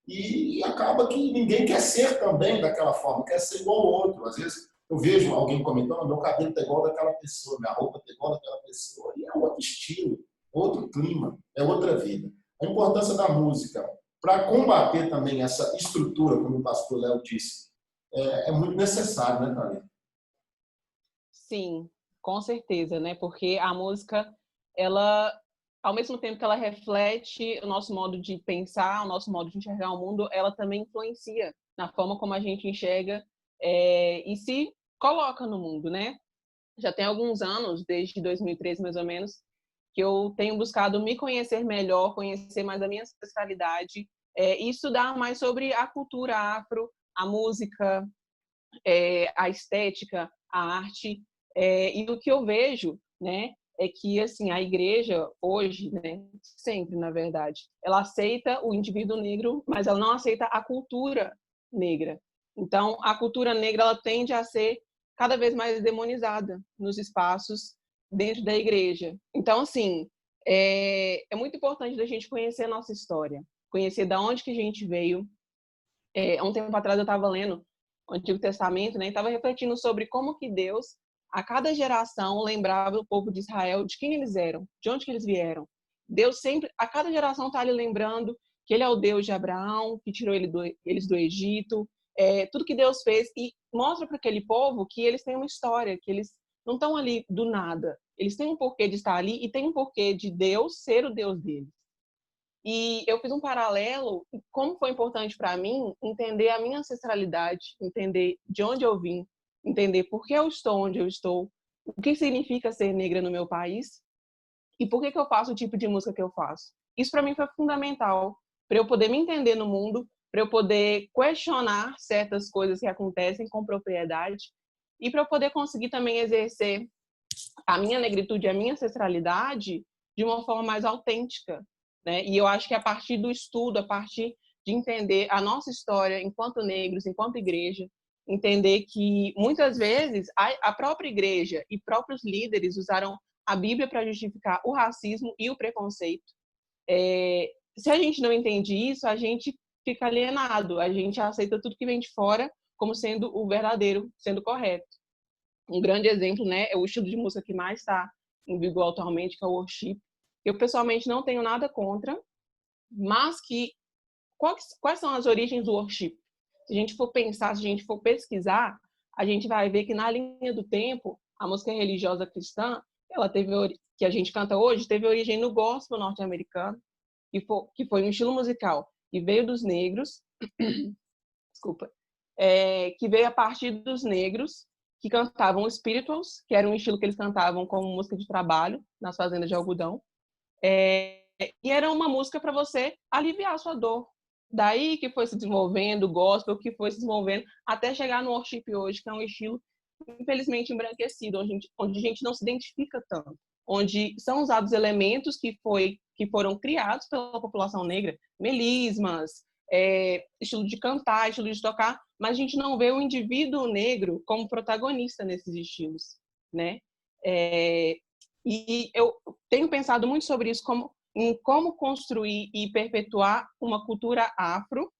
E acaba que ninguém quer ser também daquela forma, quer ser igual ao outro. Às vezes eu vejo alguém comentando, meu cabelo está igual daquela pessoa, minha roupa está igual daquela pessoa. E é outro estilo, outro clima, é outra vida. A importância da música para combater também essa estrutura, como o pastor Léo disse, é muito necessário, né, Thalita? Sim, com certeza, né? Porque a música, ela, ao mesmo tempo que ela reflete o nosso modo de pensar, o nosso modo de enxergar o mundo, ela também influencia na forma como a gente enxerga e se coloca no mundo, né? Já tem alguns anos, desde 2013 mais ou menos, que eu tenho buscado me conhecer melhor, conhecer mais a minha ancestralidade e estudar mais sobre a cultura afro, a música, a estética, a arte. E o que eu vejo, né, é que assim a igreja hoje, né, sempre na verdade, ela aceita o indivíduo negro, mas ela não aceita a cultura negra. Então, a cultura negra ela tende a ser cada vez mais demonizada nos espaços dentro da igreja. Então, assim, é muito importante a gente conhecer a nossa história, conhecer da onde que a gente veio. Há um tempo atrás eu estava lendo o Antigo Testamento, né, e estava refletindo sobre como que Deus, a cada geração, lembrava o povo de Israel de quem eles eram, de onde que eles vieram. Deus sempre, a cada geração está ali lembrando que ele é o Deus de Abraão, que tirou eles do Egito, tudo que Deus fez, e mostra para aquele povo que eles têm uma história, que eles não estão ali do nada. Eles têm um porquê de estar ali e tem um porquê de Deus ser o Deus deles. E eu fiz um paralelo, como foi importante para mim entender a minha ancestralidade, entender de onde eu vim, entender por que eu estou onde eu estou, o que significa ser negra no meu país e por que eu faço o tipo de música que eu faço. Isso para mim foi fundamental, para eu poder me entender no mundo, para eu poder questionar certas coisas que acontecem com propriedade e para eu poder conseguir também exercer a minha negritude, a minha ancestralidade de uma forma mais autêntica, né? E eu acho que a partir do estudo, a partir de entender a nossa história enquanto negros, enquanto igreja, entender que muitas vezes a própria igreja e próprios líderes usaram a Bíblia para justificar o racismo e o preconceito. Se a gente não entende isso, a gente fica alienado, a gente aceita tudo que vem de fora como sendo o verdadeiro, sendo correto. Um grande exemplo, né, é o estilo de música que mais está em vigor atualmente, que é o worship. Eu pessoalmente não tenho nada contra, mas quais são as origens do worship? Se a gente for pensar, se a gente for pesquisar, a gente vai ver que na linha do tempo, a música religiosa cristã, ela que a gente canta hoje, teve origem no gospel norte-americano, que foi um estilo musical que veio dos negros, desculpa, que veio a partir dos negros, que cantavam spirituals, que era um estilo que eles cantavam como música de trabalho nas fazendas de algodão. E era uma música para você aliviar a sua dor. Daí que foi se desenvolvendo o gospel, que foi se desenvolvendo até chegar no worship hoje, que é um estilo, infelizmente, embranquecido, onde a gente não se identifica tanto, onde são usados elementos que foram criados pela população negra, melismas, estilo de cantar, estilo de tocar, mas a gente não vê o indivíduo negro como protagonista nesses estilos, né? E eu tenho pensado muito sobre isso, em como construir e perpetuar uma cultura afro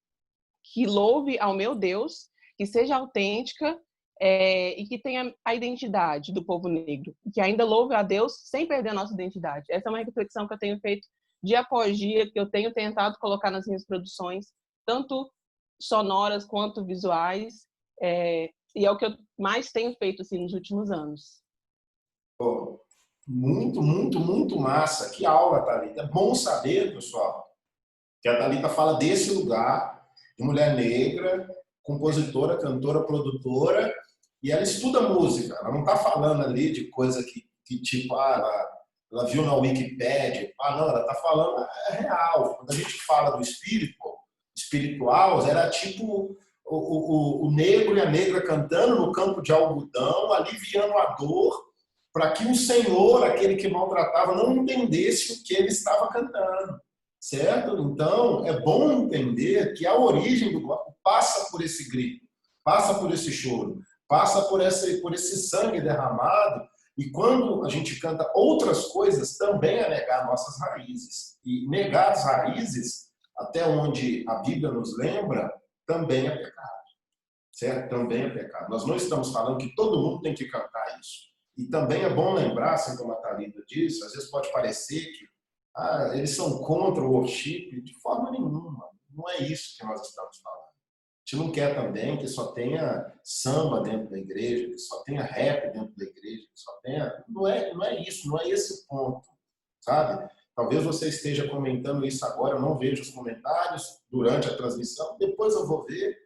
que louve ao meu Deus, que seja autêntica e que tenha a identidade do povo negro, que ainda louve a Deus sem perder a nossa identidade. Essa é uma reflexão que eu tenho feito dia após dia, que eu tenho tentado colocar nas minhas produções, tanto sonoras quanto visuais, e é o que eu mais tenho feito assim, nos últimos anos. Pô, muito, muito, muito massa. Que aula, Thalita. É bom saber, pessoal, que a Thalita fala desse lugar, de mulher negra, compositora, cantora, produtora, e ela estuda música. Ela não está falando ali de coisa que tipo, ela viu na Wikipédia. Não, ela está falando, é real. Quando a gente fala do espiritual, era tipo o negro e a negra cantando no campo de algodão, aliviando a dor, para que o Senhor, aquele que maltratava, não entendesse o que ele estava cantando, certo? Então, é bom entender que a origem do gospel passa por esse grito, passa por esse choro, passa por esse sangue derramado, e quando a gente canta outras coisas, também é negar nossas raízes. E negar as raízes, até onde a Bíblia nos lembra, também é pecado, certo? Também é pecado. Nós não estamos falando que todo mundo tem que cantar isso. E também é bom lembrar, assim como a Thalita disse, às vezes pode parecer que eles são contra o worship. De forma nenhuma. Não é isso que nós estamos falando. A gente não quer também que só tenha samba dentro da igreja, que só tenha rap dentro da igreja, que só tenha... Não é isso, não é esse o ponto, sabe? Talvez você esteja comentando isso agora, eu não vejo os comentários durante a transmissão, depois eu vou ver,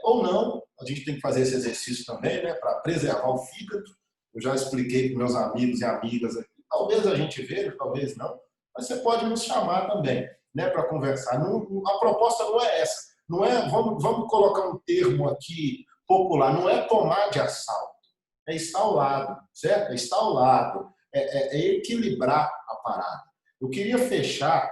ou não. A gente tem que fazer esse exercício também, né, para preservar o fígado. Eu já expliquei para meus amigos e amigas aqui. Talvez a gente veja, talvez não. Mas você pode nos chamar também, né, para conversar. A proposta não é essa. Não é, vamos colocar um termo aqui popular, não é tomar de assalto. É estar ao lado, certo? É estar ao lado. É equilibrar a parada. Eu queria fechar,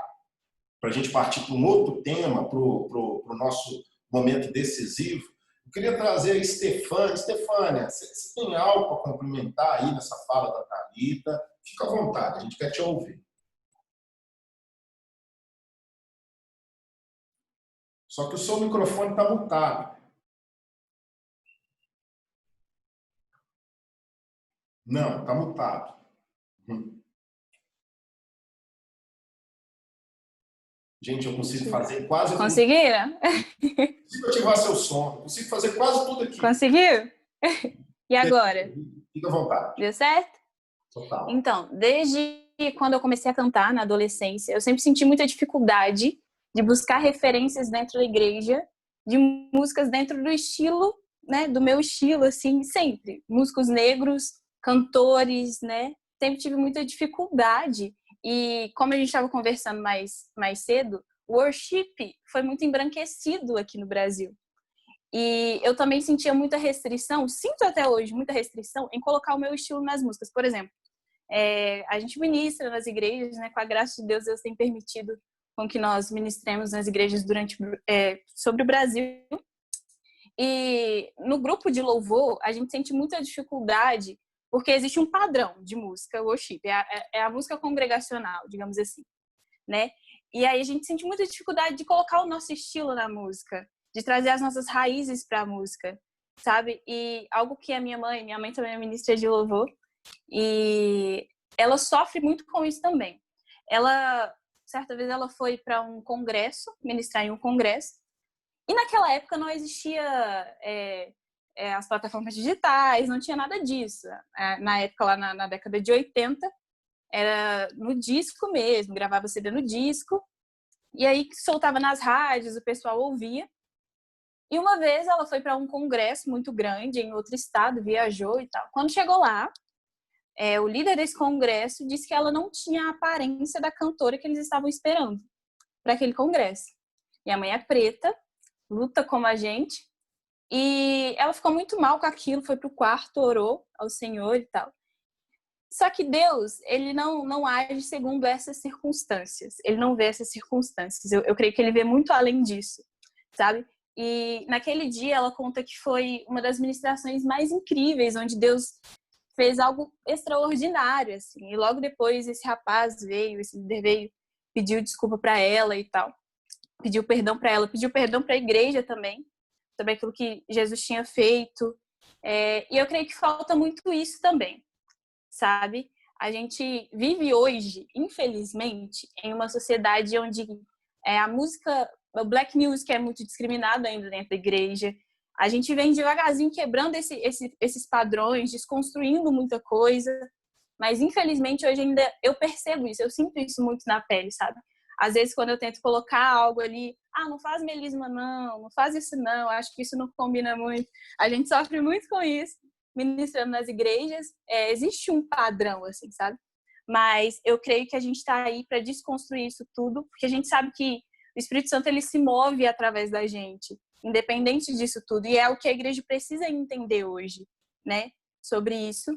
para a gente partir para um outro tema, para o nosso momento decisivo. Eu queria trazer a Stefânia. Stefânia, você tem algo para complementar aí nessa fala da Thalita? Fica à vontade, a gente quer te ouvir. Só que o seu microfone está mutado. Não, está mutado. Gente, eu consigo fazer quase tudo. Conseguiram? Consigo ativar seu som. Consigo fazer quase tudo aqui. Conseguiu? E agora? Fica à vontade. Deu certo? Total. Então, desde quando eu comecei a cantar na adolescência, eu sempre senti muita dificuldade de buscar referências dentro da igreja, de músicas dentro do estilo, né, do meu estilo, assim, sempre. Músicos negros, cantores, né? Sempre tive muita dificuldade. E como a gente estava conversando mais cedo, o worship foi muito embranquecido aqui no Brasil. E eu também sentia muita restrição, sinto até hoje muita restrição em colocar o meu estilo nas músicas. Por exemplo, a gente ministra nas igrejas, né? Com a graça de Deus tem permitido com que nós ministremos nas igrejas sobre o Brasil. E no grupo de louvor, a gente sente muita dificuldade porque existe um padrão de música worship, é a música congregacional, digamos assim, né? E aí a gente sente muita dificuldade de colocar o nosso estilo na música, de trazer as nossas raízes para a música, sabe? E algo que a minha mãe também é ministra de louvor, e ela sofre muito com isso também. Certa vez ela foi para um congresso, ministrar em um congresso, e naquela época não existia as plataformas digitais, não tinha nada disso. Na época, lá na década de 80, era no disco mesmo, gravava CD no disco, e aí soltava nas rádios, o pessoal ouvia. E uma vez ela foi para um congresso muito grande em outro estado, viajou e tal. Quando chegou lá, o líder desse congresso disse que ela não tinha a aparência da cantora que eles estavam esperando para aquele congresso. Minha mãe é preta, luta como a gente, e ela ficou muito mal com aquilo, foi pro quarto, orou ao Senhor e tal. Só que Deus, ele não age segundo essas circunstâncias. Ele não vê essas circunstâncias. Eu creio que ele vê muito além disso, sabe? E naquele dia ela conta que foi uma das ministrações mais incríveis, onde Deus fez algo extraordinário, assim. E logo depois esse rapaz veio, esse líder veio, pediu desculpa para ela e tal. Pediu perdão para ela, pediu perdão para a igreja também, sobre aquilo que Jesus tinha feito. E eu creio que falta muito isso também, sabe? A gente vive hoje, infelizmente, em uma sociedade onde a música, o black music é muito discriminado ainda dentro da igreja. A gente vem devagarzinho quebrando esses padrões, desconstruindo muita coisa, mas infelizmente hoje ainda eu percebo isso, eu sinto isso muito na pele, sabe? Às vezes quando eu tento colocar algo ali, não faz melisma não faz isso não, acho que isso não combina muito. A gente sofre muito com isso, ministrando nas igrejas. Existe um padrão, assim, sabe? Mas eu creio que a gente está aí para desconstruir isso tudo, porque a gente sabe que o Espírito Santo ele se move através da gente, independente disso tudo. E é o que a igreja precisa entender hoje, né? Sobre isso.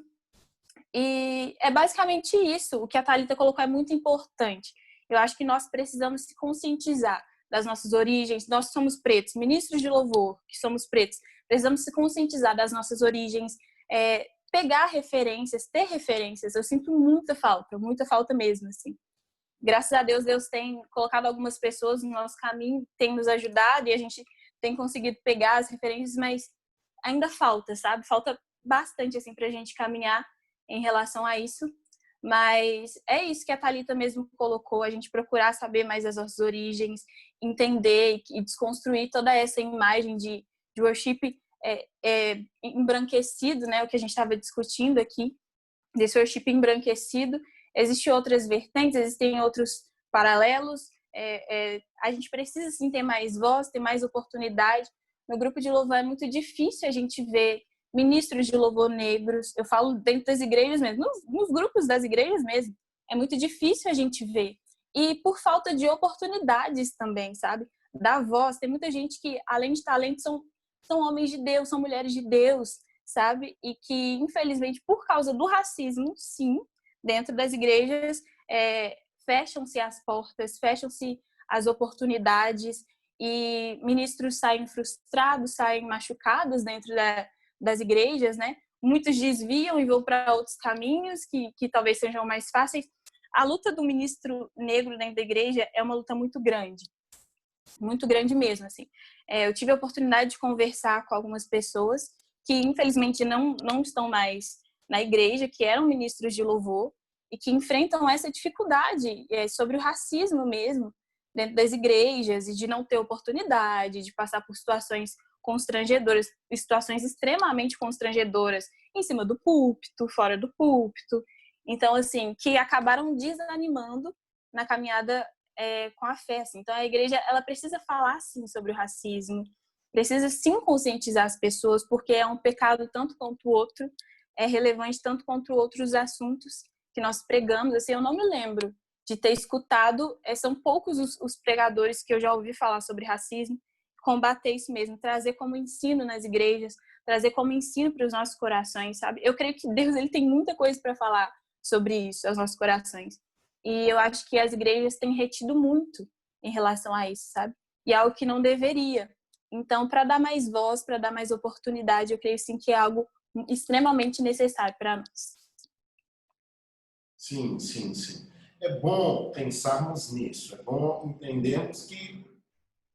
E é basicamente isso. O que a Thalita colocou é muito importante. Eu acho que nós precisamos se conscientizar das nossas origens. Nós somos pretos, ministros de louvor, que somos pretos. Precisamos se conscientizar das nossas origens, pegar referências, ter referências. Eu sinto muita falta mesmo, assim. Graças a Deus, Deus tem colocado algumas pessoas no nosso caminho, tem nos ajudado e a gente tem conseguido pegar as referências, mas ainda falta, sabe? Falta bastante, assim, pra gente caminhar em relação a isso. Mas é isso que a Thalita mesmo colocou, a gente procurar saber mais as nossas origens, entender e desconstruir toda essa imagem de worship embranquecido, né? O que a gente estava discutindo aqui, desse worship embranquecido. Existem outras vertentes, existem outros paralelos. A gente precisa, sim, ter mais voz, ter mais oportunidade. No grupo de louvor é muito difícil a gente ver ministros de louvor negros. Eu falo dentro das igrejas mesmo, nos grupos das igrejas mesmo. É muito difícil a gente ver. E por falta de oportunidades também, sabe? Da voz. Tem muita gente que, além de talento, são homens de Deus, são mulheres de Deus, sabe? E que, infelizmente, por causa do racismo, sim, dentro das igrejas, fecham-se as portas, fecham-se as oportunidades e ministros saem frustrados, saem machucados dentro das igrejas, né? Muitos desviam e vão para outros caminhos que talvez sejam mais fáceis. A luta do ministro negro dentro da igreja é uma luta muito grande mesmo, assim. Eu tive a oportunidade de conversar com algumas pessoas que, infelizmente, não estão mais na igreja, que eram ministros de louvor e que enfrentam essa dificuldade sobre o racismo mesmo dentro das igrejas e de não ter oportunidade, de passar por situações constrangedoras, situações extremamente constrangedoras em cima do púlpito, fora do púlpito. Então, assim, que acabaram desanimando na caminhada com a fé. Assim. Então, a igreja ela precisa falar, sim, sobre o racismo, precisa, sim, conscientizar as pessoas, porque é um pecado tanto quanto o outro, é relevante tanto quanto outros assuntos que nós pregamos. Assim, eu não me lembro de ter escutado, são poucos os pregadores que eu já ouvi falar sobre racismo, combater isso mesmo, trazer como ensino nas igrejas, trazer como ensino para os nossos corações, sabe? Eu creio que Deus ele tem muita coisa para falar sobre isso, aos nossos corações. E eu acho que as igrejas têm retido muito em relação a isso, sabe? E é algo que não deveria. Então, para dar mais voz, para dar mais oportunidade, eu creio sim que é algo extremamente necessário para nós. Sim, sim, sim. É bom pensarmos nisso, é bom entendermos que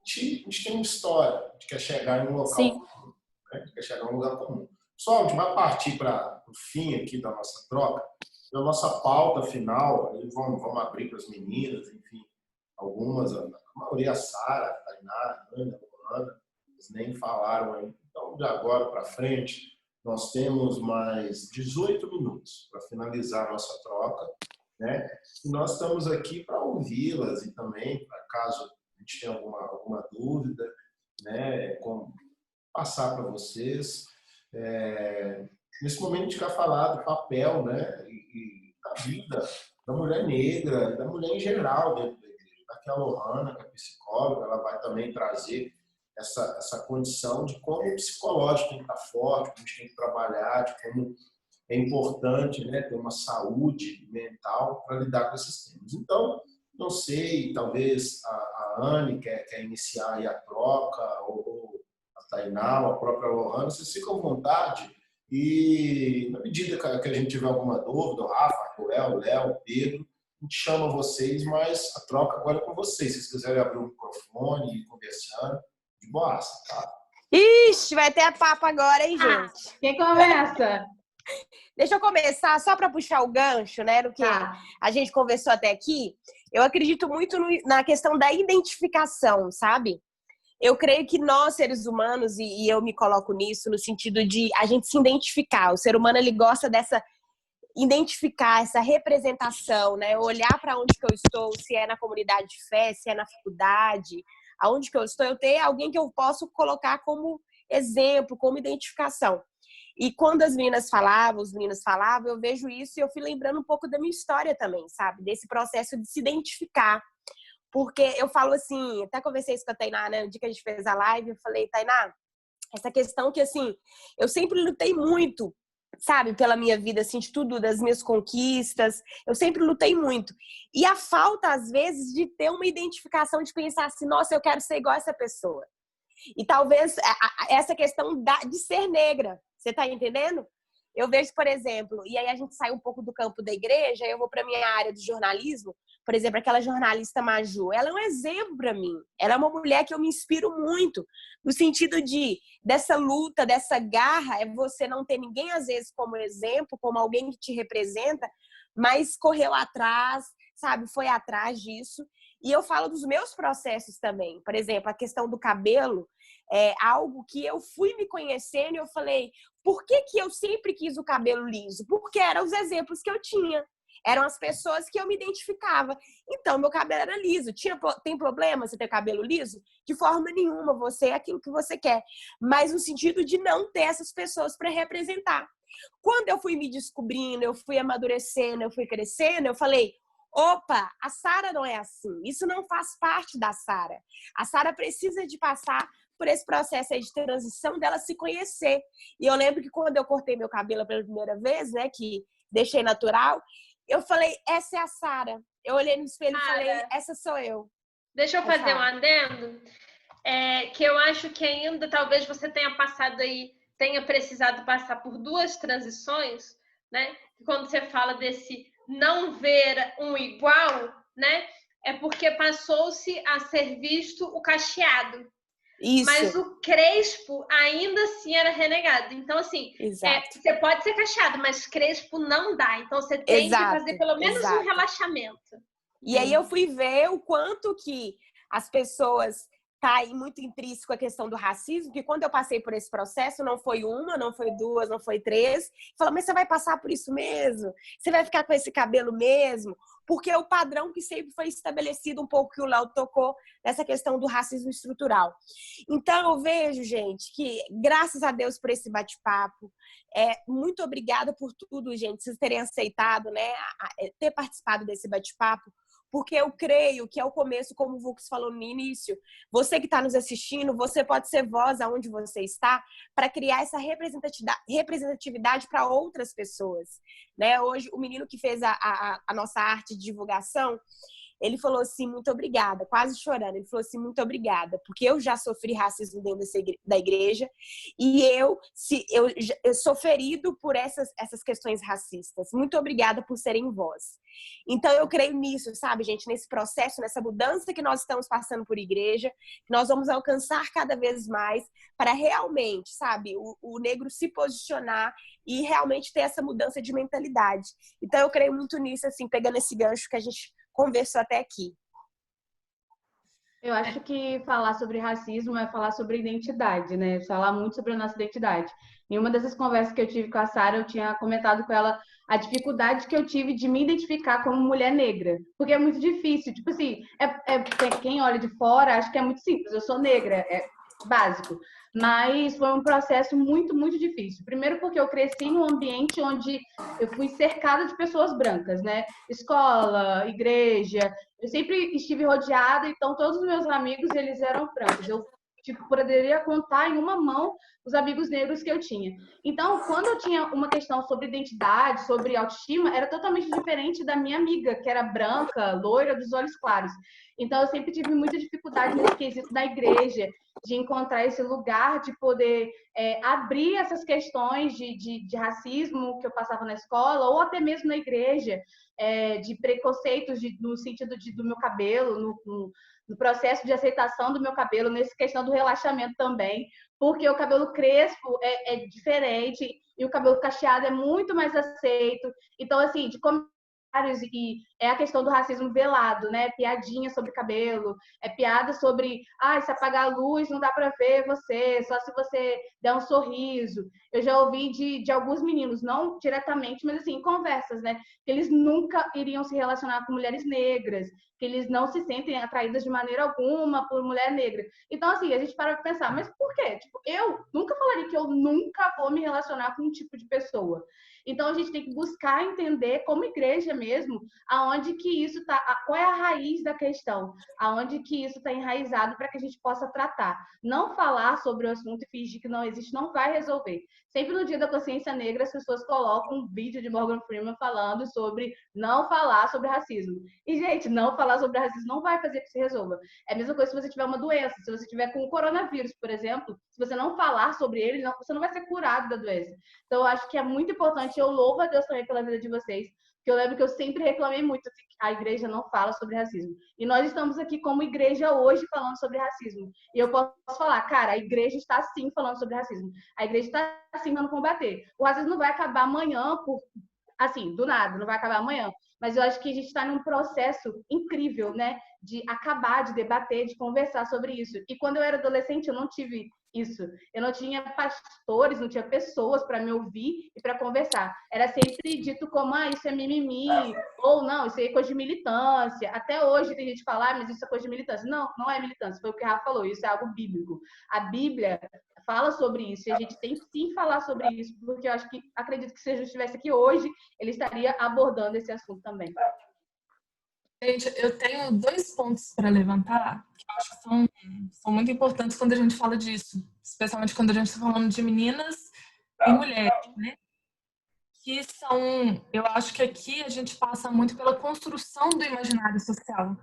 a gente tem uma história, a gente quer chegar em um local Sim. comum, né? A gente quer chegar em um lugar comum. Pessoal, a gente vai partir para o fim aqui da nossa troca, da nossa pauta final, aí vamos abrir para as meninas, enfim, algumas, a maioria, a Sara, a Tainá, a Ana, a Ana, eles nem falaram aí. Então, de agora para frente, nós temos mais 18 minutos para finalizar a nossa troca, né? E nós estamos aqui para ouvi-las e também, para caso a gente tenha alguma dúvida, né? passar para vocês. Nesse momento a gente quer falar do papel, né, e da vida da mulher negra, da mulher em geral dentro da igreja. Aqui a Lohana, que é psicóloga, ela vai também trazer essa condição de como o psicológico tem que estar forte, como a gente tem que trabalhar, de como é importante, né, ter uma saúde mental para lidar com esses temas. Então, não sei, talvez a Anne quer iniciar aí a troca, ou a Tainá, ou a própria Lohana, vocês ficam à vontade. E na medida que a gente tiver alguma dúvida, o Rafa, o Léo, o Pedro, a gente chama vocês, mas a troca agora é com vocês. Se vocês quiserem abrir o microfone e ir conversando, de boaça, tá? Ixi, vai ter a papo agora, hein, gente? Quem começa? Deixa eu começar, só para puxar o gancho, né, do que a gente conversou até aqui. Eu acredito muito na questão da identificação, sabe? Eu creio que nós, seres humanos, e eu me coloco nisso, no sentido de a gente se identificar. O ser humano, ele gosta dessa identificar, essa representação, né? Olhar para onde que eu estou, se é na comunidade de fé, se é na faculdade, aonde que eu estou, eu ter alguém que eu posso colocar como exemplo, como identificação. E quando as meninas falavam, os meninos falavam, eu vejo isso e eu fui lembrando um pouco da minha história também, sabe? Desse processo de se identificar. Porque eu falo assim, até conversei isso com a Tainá, né? No dia que a gente fez a live, eu falei, Tainá, essa questão que, assim, eu sempre lutei muito, sabe? Pela minha vida, assim, de tudo, das minhas conquistas. Eu sempre lutei muito. E a falta, às vezes, de ter uma identificação, de pensar assim, nossa, eu quero ser igual a essa pessoa. E talvez essa questão de ser negra, você tá entendendo? Eu vejo, por exemplo, e aí a gente sai um pouco do campo da igreja, eu vou para minha área do jornalismo, por exemplo, aquela jornalista Maju, ela é um exemplo para mim. Ela é uma mulher que eu me inspiro muito, no sentido dessa luta, dessa garra, é você não ter ninguém, às vezes, como exemplo, como alguém que te representa, mas correu atrás, sabe? Foi atrás disso. E eu falo dos meus processos também. Por exemplo, a questão do cabelo é algo que eu fui me conhecendo e eu falei, por que eu sempre quis o cabelo liso? Porque eram os exemplos que eu tinha. Eram as pessoas que eu me identificava. Então, meu cabelo era liso. Tem problema você ter cabelo liso? De forma nenhuma, você é aquilo que você quer. Mas no sentido de não ter essas pessoas para representar. Quando eu fui me descobrindo, eu fui amadurecendo, eu fui crescendo, eu falei, opa, a Sara não é assim. Isso não faz parte da Sara. A Sara precisa de passar por esse processo aí de transição dela se conhecer. E eu lembro que quando eu cortei meu cabelo pela primeira vez, né, que deixei natural, eu falei, essa é a Sara. Eu olhei no espelho e falei, essa sou eu. Deixa eu fazer um adendo, que eu acho que ainda talvez você tenha passado aí, tenha precisado passar por duas transições, né? Quando você fala desse não ver um igual, né? É porque passou-se a ser visto o cacheado. Isso. Mas o crespo ainda assim era renegado. Então, assim, você pode ser cacheado, mas crespo não dá. Então, você tem que fazer pelo menos um relaxamento. E aí eu fui ver o quanto que as pessoas tá aí muito intrínseco a questão do racismo, que quando eu passei por esse processo, não foi uma, não foi duas, não foi três, falou, mas você vai passar por isso mesmo? Você vai ficar com esse cabelo mesmo? Porque é o padrão que sempre foi estabelecido, um pouco que o Léo tocou nessa questão do racismo estrutural. Então, eu vejo, gente, que graças a Deus por esse bate-papo, muito obrigada por tudo, gente, vocês terem aceitado, né, ter participado desse bate-papo, porque eu creio que é o começo, como o Vux falou no início, você que está nos assistindo, você pode ser voz aonde você está para criar essa representatividade para outras pessoas, né? Hoje, o menino que fez a nossa arte de divulgação, ele falou assim, muito obrigada, quase chorando, ele falou assim, muito obrigada, porque eu já sofri racismo dentro da igreja e eu sou ferido por essas questões racistas. Muito obrigada por serem voz. Então, eu creio nisso, sabe, gente? Nesse processo, nessa mudança que nós estamos passando por igreja, que nós vamos alcançar cada vez mais para realmente, sabe, o negro se posicionar e realmente ter essa mudança de mentalidade. Então, eu creio muito nisso, assim, pegando esse gancho que a gente conversou até aqui. Eu acho que falar sobre racismo é falar sobre identidade, né? Falar muito sobre a nossa identidade. Em uma dessas conversas que eu tive com a Sara, eu tinha comentado com ela a dificuldade que eu tive de me identificar como mulher negra. Porque é muito difícil. Tipo assim, quem olha de fora acha que é muito simples. Eu sou negra. básico. Mas foi um processo muito, muito difícil. Primeiro porque eu cresci num ambiente onde eu fui cercada de pessoas brancas, né? Escola, igreja. Eu sempre estive rodeada, então todos os meus amigos, eles eram brancos. Eu poderia contar em uma mão os amigos negros que eu tinha. Então, quando eu tinha uma questão sobre identidade, sobre autoestima, era totalmente diferente da minha amiga, que era branca, loira, dos olhos claros. Então, eu sempre tive muita dificuldade nesse quesito da igreja, de encontrar esse lugar de poder abrir essas questões de racismo que eu passava na escola, ou até mesmo na igreja, de preconceitos no sentido do meu cabelo, no processo de aceitação do meu cabelo, nessa questão do relaxamento também, porque o cabelo crespo é diferente e o cabelo cacheado é muito mais aceito. Então, assim, de comentários, e é a questão do racismo velado, né? Piadinha sobre cabelo, piada sobre, se apagar a luz não dá para ver você, só se você der um sorriso. Eu já ouvi de alguns meninos, não diretamente, mas assim, em conversas, né? Que eles nunca iriam se relacionar com mulheres negras, que eles não se sentem atraídas de maneira alguma por mulher negra. Então, assim, a gente para pra pensar, mas por quê? Tipo, eu nunca falaria que eu nunca vou me relacionar com um tipo de pessoa. Então, a gente tem que buscar entender, como igreja mesmo, aonde que isso está, qual é a raiz da questão, aonde que isso está enraizado para que a gente possa tratar. Não falar sobre o assunto e fingir que não existe, não vai resolver. Sempre no Dia da Consciência Negra, as pessoas colocam um vídeo de Morgan Freeman falando sobre não falar sobre racismo. E, gente, não falar sobre racismo não vai fazer que se resolva. É a mesma coisa se você tiver uma doença. Se você tiver com o coronavírus, por exemplo, se você não falar sobre ele, você não vai ser curado da doença. Então, eu acho que é muito importante. Eu louvo a Deus também pela vida de vocês, porque eu lembro que eu sempre reclamei muito que a igreja não fala sobre racismo. E nós estamos aqui como igreja hoje falando sobre racismo. E eu posso falar, cara, a igreja está sim falando sobre racismo. A igreja está sim tentando combater. O racismo não vai acabar amanhã, assim, do nada, não vai acabar amanhã. Mas eu acho que a gente está num processo incrível, né? De acabar, de debater, de conversar sobre isso. E quando eu era adolescente, eu não tive isso. Eu não tinha pastores, não tinha pessoas para me ouvir e para conversar. Era sempre dito como, isso é mimimi, ou não, isso é coisa de militância. Até hoje tem gente que fala, mas isso é coisa de militância. Não, não é militância, foi o que a Rafa falou, isso é algo bíblico. A Bíblia fala sobre isso, e a gente tem que sim falar sobre isso, porque eu acredito que se Jesus estivesse aqui hoje, ele estaria abordando esse assunto também. Gente, eu tenho 2 pontos para levantar que eu acho que são muito importantes quando a gente fala disso, especialmente quando a gente está falando de meninas e mulheres, né? Que são, eu acho que aqui a gente passa muito pela construção do imaginário social.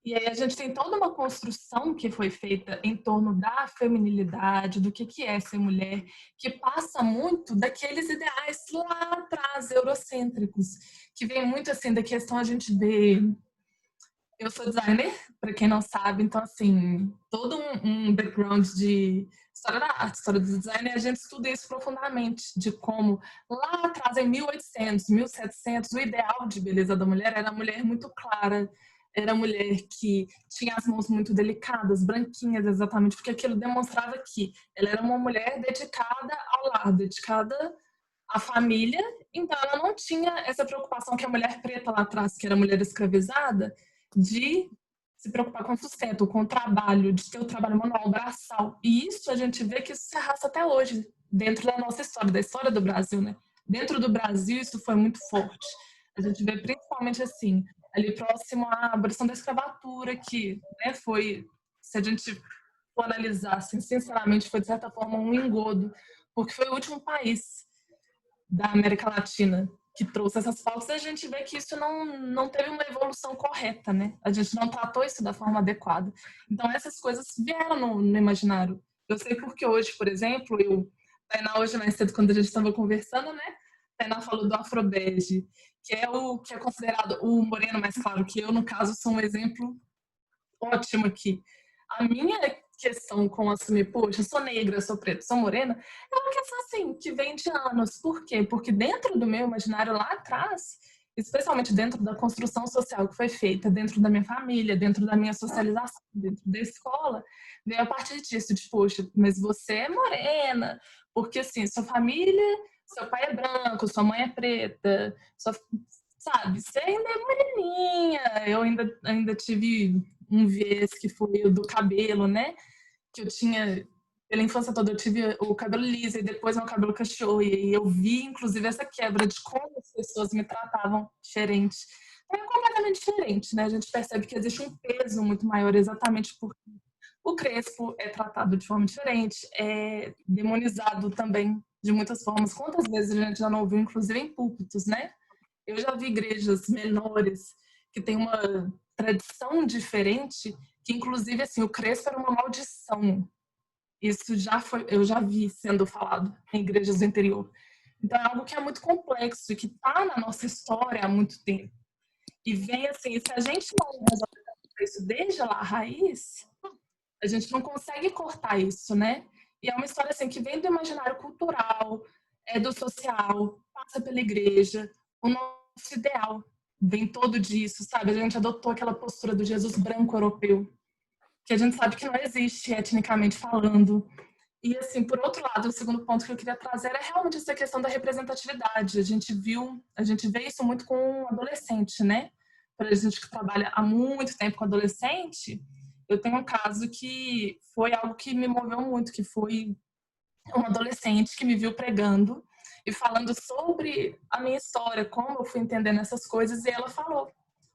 E aí a gente tem toda uma construção que foi feita em torno da feminilidade, do que é ser mulher, que passa muito daqueles ideais lá atrás, eurocêntricos, que vem muito assim da questão a gente vê. Eu sou designer, para quem não sabe, então assim, todo um background de história da arte, história do design, a gente estuda isso profundamente, de como lá atrás, em 1800, 1700, o ideal de beleza da mulher era a mulher muito clara, era a mulher que tinha as mãos muito delicadas, branquinhas, exatamente, porque aquilo demonstrava que ela era uma mulher dedicada ao lar, dedicada à família, então ela não tinha essa preocupação que a mulher preta lá atrás, que era a mulher escravizada, de se preocupar com o sustento, com o trabalho, de ter o trabalho manual, braçal. E isso a gente vê que isso se arrasta até hoje, dentro da nossa história, da história do Brasil, né? Dentro do Brasil isso foi muito forte. A gente vê principalmente assim, ali próximo à abolição da escravatura, que, né, foi, se a gente for analisar, assim, sinceramente, foi de certa forma um engodo, porque foi o último país da América Latina que trouxe essas pautas, a gente vê que isso não teve uma evolução correta, né? A gente não tratou isso da forma adequada. Então, essas coisas vieram no imaginário. Eu sei porque hoje, por exemplo, Tainá, hoje mais cedo, quando a gente estava conversando, né? Tainá falou do afrobege, que é considerado o moreno mais claro que eu, no caso, sou um exemplo ótimo aqui. A minha questão com assumir, poxa, sou negra, sou preta, sou morena, é uma questão assim, que vem de anos. Por quê? Porque dentro do meu imaginário lá atrás, especialmente dentro da construção social que foi feita, dentro da minha família, dentro da minha socialização, dentro da escola, veio a partir disso, de, poxa, mas você é morena, porque assim, sua família, seu pai é branco, sua mãe é preta, sabe, você ainda é moreninha. Eu ainda tive um viés que foi o do cabelo, né? que eu tinha, pela infância toda, eu tive o cabelo liso e depois meu cabelo cacheou. E eu vi, inclusive, essa quebra de como as pessoas me tratavam diferente. É completamente diferente, né? A gente percebe que existe um peso muito maior exatamente porque o crespo é tratado de forma diferente, é demonizado também de muitas formas. Quantas vezes a gente já não ouviu, inclusive em púlpitos, né? Eu já vi igrejas menores que têm uma tradição diferente, que inclusive assim, o crespo era uma maldição. Isso eu já vi sendo falado em igrejas do interior. Então é algo que é muito complexo e que está na nossa história há muito tempo. E vem assim, se a gente não resolver isso desde lá a raiz, a gente não consegue cortar isso, né? E é uma história assim que vem do imaginário cultural, do social, passa pela igreja, o nosso ideal vem todo disso, sabe? A gente adotou aquela postura do Jesus branco europeu, que a gente sabe que não existe etnicamente falando. E assim, por outro lado, o segundo ponto que eu queria trazer é realmente essa questão da representatividade. A gente vê isso muito com adolescente, né? Para a gente que trabalha há muito tempo com adolescente, eu tenho um caso que foi algo que me moveu muito, que foi um adolescente que me viu pregando e falando sobre a minha história, como eu fui entendendo essas coisas, e ela falou.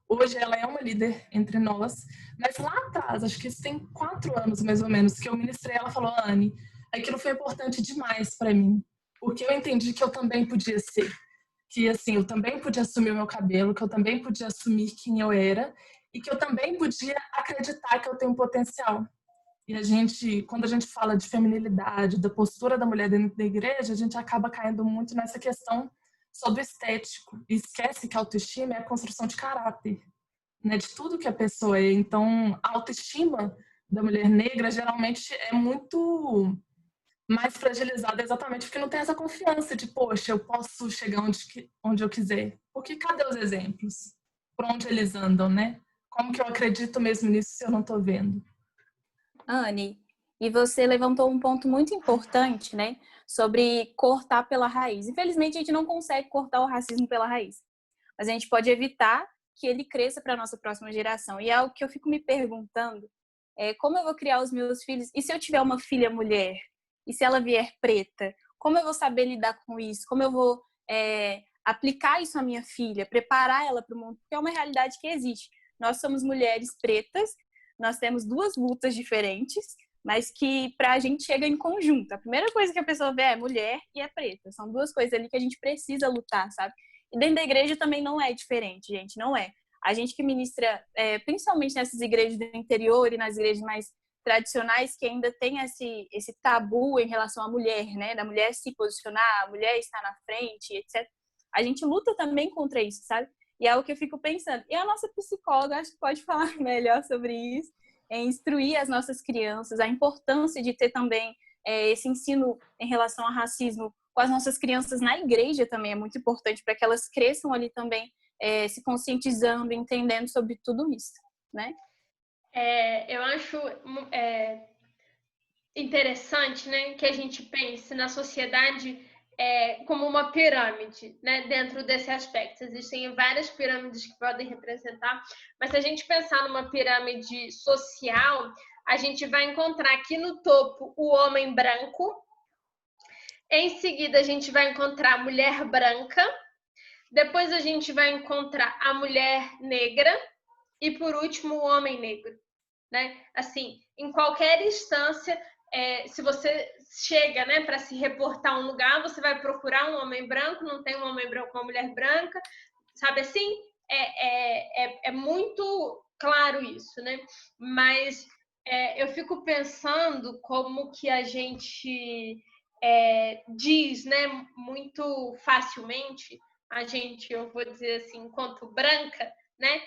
Hoje ela é uma líder entre nós, mas lá atrás, acho que isso tem 4 anos mais ou menos, que eu ministrei, ela falou, Anne, aquilo foi importante demais para mim, porque eu entendi que eu também podia ser, que assim, eu também podia assumir o meu cabelo, que eu também podia assumir quem eu era, e que eu também podia acreditar que eu tenho potencial. E quando a gente fala de feminilidade, da postura da mulher dentro da igreja, a gente acaba caindo muito nessa questão sobre o estético. E esquece que a autoestima é a construção de caráter, né? De tudo que a pessoa é. Então, a autoestima da mulher negra geralmente é muito mais fragilizada exatamente porque não tem essa confiança de, poxa, eu posso chegar onde eu quiser. Porque cadê os exemplos? Por onde eles andam, né? Como que eu acredito mesmo nisso se eu não estou vendo? Anne, e você levantou um ponto muito importante, né? Sobre cortar pela raiz. Infelizmente, a gente não consegue cortar o racismo pela raiz. Mas a gente pode evitar que ele cresça para a nossa próxima geração. E é algo que eu fico me perguntando, como eu vou criar os meus filhos? E se eu tiver uma filha mulher? E se ela vier preta? Como eu vou saber lidar com isso? Como eu vou aplicar isso à minha filha? Preparar ela para o mundo? Porque é uma realidade que existe. Nós somos mulheres pretas, nós temos 2 lutas diferentes, mas que pra gente chega em conjunto. A primeira coisa que a pessoa vê é mulher e é preta. São 2 coisas ali que a gente precisa lutar, sabe? E dentro da igreja também não é diferente, gente, não é. A gente que ministra, principalmente nessas igrejas do interior e nas igrejas mais tradicionais, que ainda tem esse tabu em relação à mulher, né? Da mulher se posicionar, a mulher estar na frente, etc. A gente luta também contra isso, sabe? E é o que eu fico pensando. E a nossa psicóloga, acho que pode falar melhor sobre isso, instruir as nossas crianças, a importância de ter também esse ensino em relação ao racismo com as nossas crianças na igreja também é muito importante para que elas cresçam ali também se conscientizando, entendendo sobre tudo isso, né? Eu acho interessante, né, que a gente pense na sociedade como uma pirâmide, né, dentro desse aspecto. Existem várias pirâmides que podem representar, mas se a gente pensar numa pirâmide social, a gente vai encontrar aqui no topo o homem branco, em seguida a gente vai encontrar a mulher branca, depois a gente vai encontrar a mulher negra e, por último, o homem negro, né? Assim, em qualquer instância, se você chega, né, para se reportar a um lugar, você vai procurar um homem branco, não tem um homem branco, uma mulher branca, sabe assim? É muito claro isso, né? Mas eu fico pensando como que a gente diz, né, muito facilmente, eu vou dizer assim, enquanto branca, né,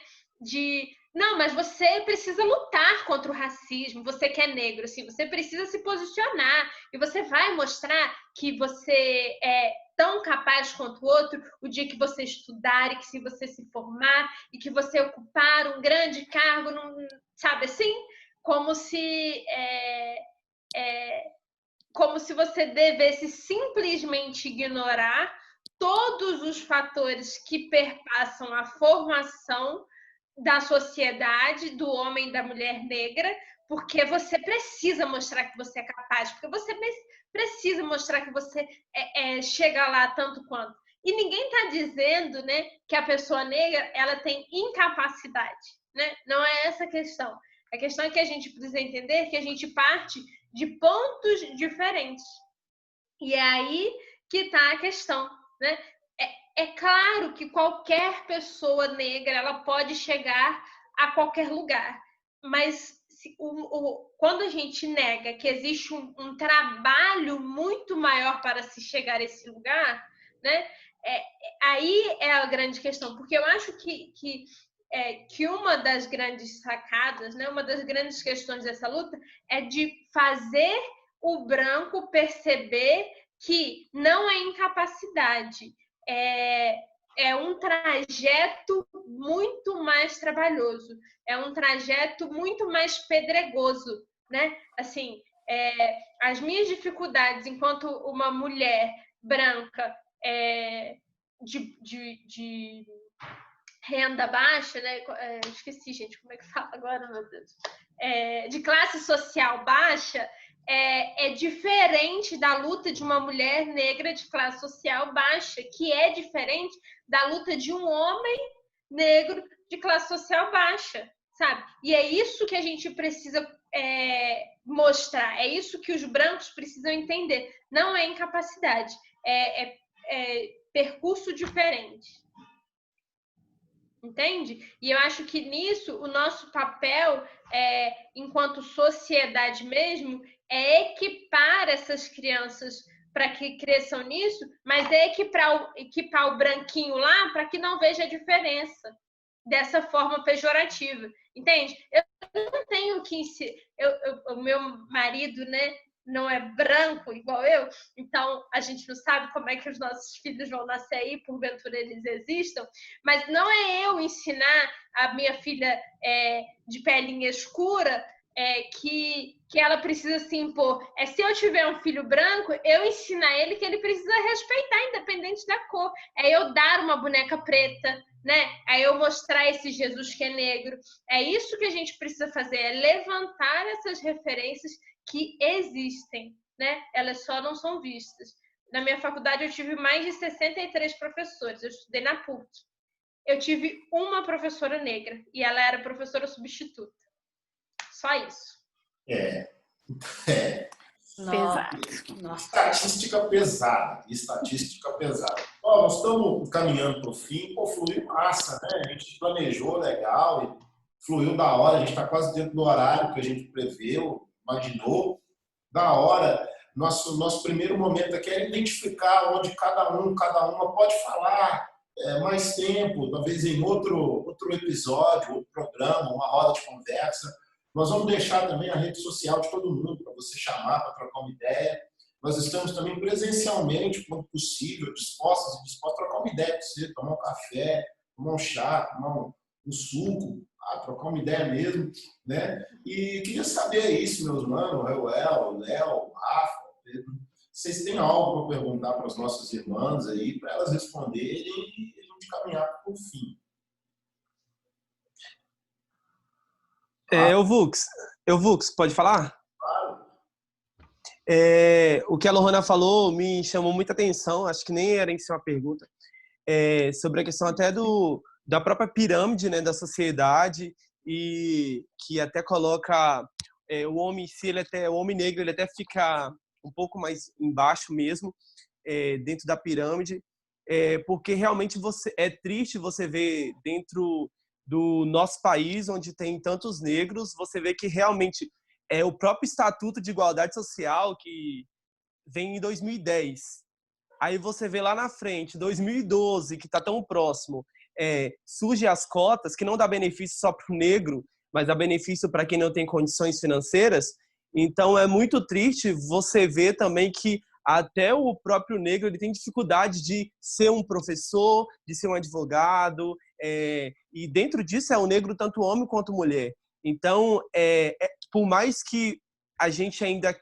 não, mas você precisa lutar contra o racismo, você que é negro, assim, você precisa se posicionar e você vai mostrar que você é tão capaz quanto o outro o dia que você estudar e que se você se formar e que você ocupar um grande cargo, sabe assim? Como se você devesse simplesmente ignorar todos os fatores que perpassam a formação da sociedade, do homem e da mulher negra, porque você precisa mostrar que você é capaz, porque você precisa mostrar que você chega lá tanto quanto. E ninguém está dizendo, né, que a pessoa negra ela tem incapacidade, né? Não é essa a questão. A questão é que a gente precisa entender que a gente parte de pontos diferentes. E é aí que está a questão, né? É claro que qualquer pessoa negra ela pode chegar a qualquer lugar, mas quando a gente nega que existe um trabalho muito maior para se chegar a esse lugar, né? Aí é a grande questão, porque eu acho que uma das grandes sacadas, né? Uma das grandes questões dessa luta é de fazer o branco perceber que não é incapacidade, é um trajeto muito mais trabalhoso, é um trajeto muito mais pedregoso, né? Assim, as minhas dificuldades enquanto uma mulher branca de renda baixa, né? Esqueci, gente, como é que fala agora, meu Deus? De classe social baixa, é diferente da luta de uma mulher negra de classe social baixa, que é diferente da luta de um homem negro de classe social baixa, sabe? E é isso que a gente precisa mostrar, é isso que os brancos precisam entender. Não é incapacidade, é percurso diferente. Entende? E eu acho que nisso o nosso papel, enquanto sociedade mesmo, é equipar essas crianças para que cresçam nisso, mas é equipar o branquinho lá para que não veja a diferença dessa forma pejorativa. Entende? Eu não tenho que ensinar. O meu marido, né, não é branco igual eu, então a gente não sabe como é que os nossos filhos vão nascer aí, porventura eles existam, mas não é eu ensinar a minha filha de pelinha escura que ela precisa se impor. Se eu tiver um filho branco, eu ensinar ele que ele precisa respeitar, independente da cor. Eu dar uma boneca preta, né? Eu mostrar esse Jesus que é negro. É isso que a gente precisa fazer, é levantar essas referências que existem, né? Elas só não são vistas. Na minha faculdade eu tive mais de 63 professores, eu estudei na PUC. Eu tive uma professora negra e ela era professora substituta. Só isso. Pesado. Estatística pesada. Nós estamos caminhando para o fim, fluiu massa, né? A gente planejou legal e fluiu da hora, a gente está quase dentro do horário que a gente preveu, imaginou, da hora. Nosso primeiro momento aqui é identificar onde cada uma pode falar mais tempo, talvez em outro episódio, outro programa, uma roda de conversa. Nós vamos deixar também a rede social de todo mundo para você chamar, para trocar uma ideia. Nós estamos também presencialmente, quando possível, dispostos a trocar uma ideia com você, tomar um café, tomar um chá, tomar um suco, trocar uma ideia mesmo, né? E queria saber isso, meus manos, Reuel, Léo, Rafa, Pedro, vocês têm algo para perguntar para as nossas irmãs aí, para elas responderem e a gente caminhar para o fim. Vux, pode falar? Claro. O que a Lohana falou me chamou muita atenção, acho que nem era em si uma pergunta, sobre a questão até da própria pirâmide, né, da sociedade, e que até coloca o homem em si, o homem negro, ele até fica um pouco mais embaixo mesmo, dentro da pirâmide, porque realmente é triste você ver dentro do nosso país, onde tem tantos negros, você vê que realmente o próprio Estatuto de Igualdade Social, que vem em 2010. Aí você vê lá na frente, 2012, que está tão próximo, surge as cotas, que não dá benefício só para o negro, mas dá benefício para quem não tem condições financeiras. Então é muito triste você ver também que até o próprio negro ele tem dificuldade de ser um professor, de ser um advogado, e dentro disso é o negro tanto homem quanto mulher. Então, por mais que a gente ainda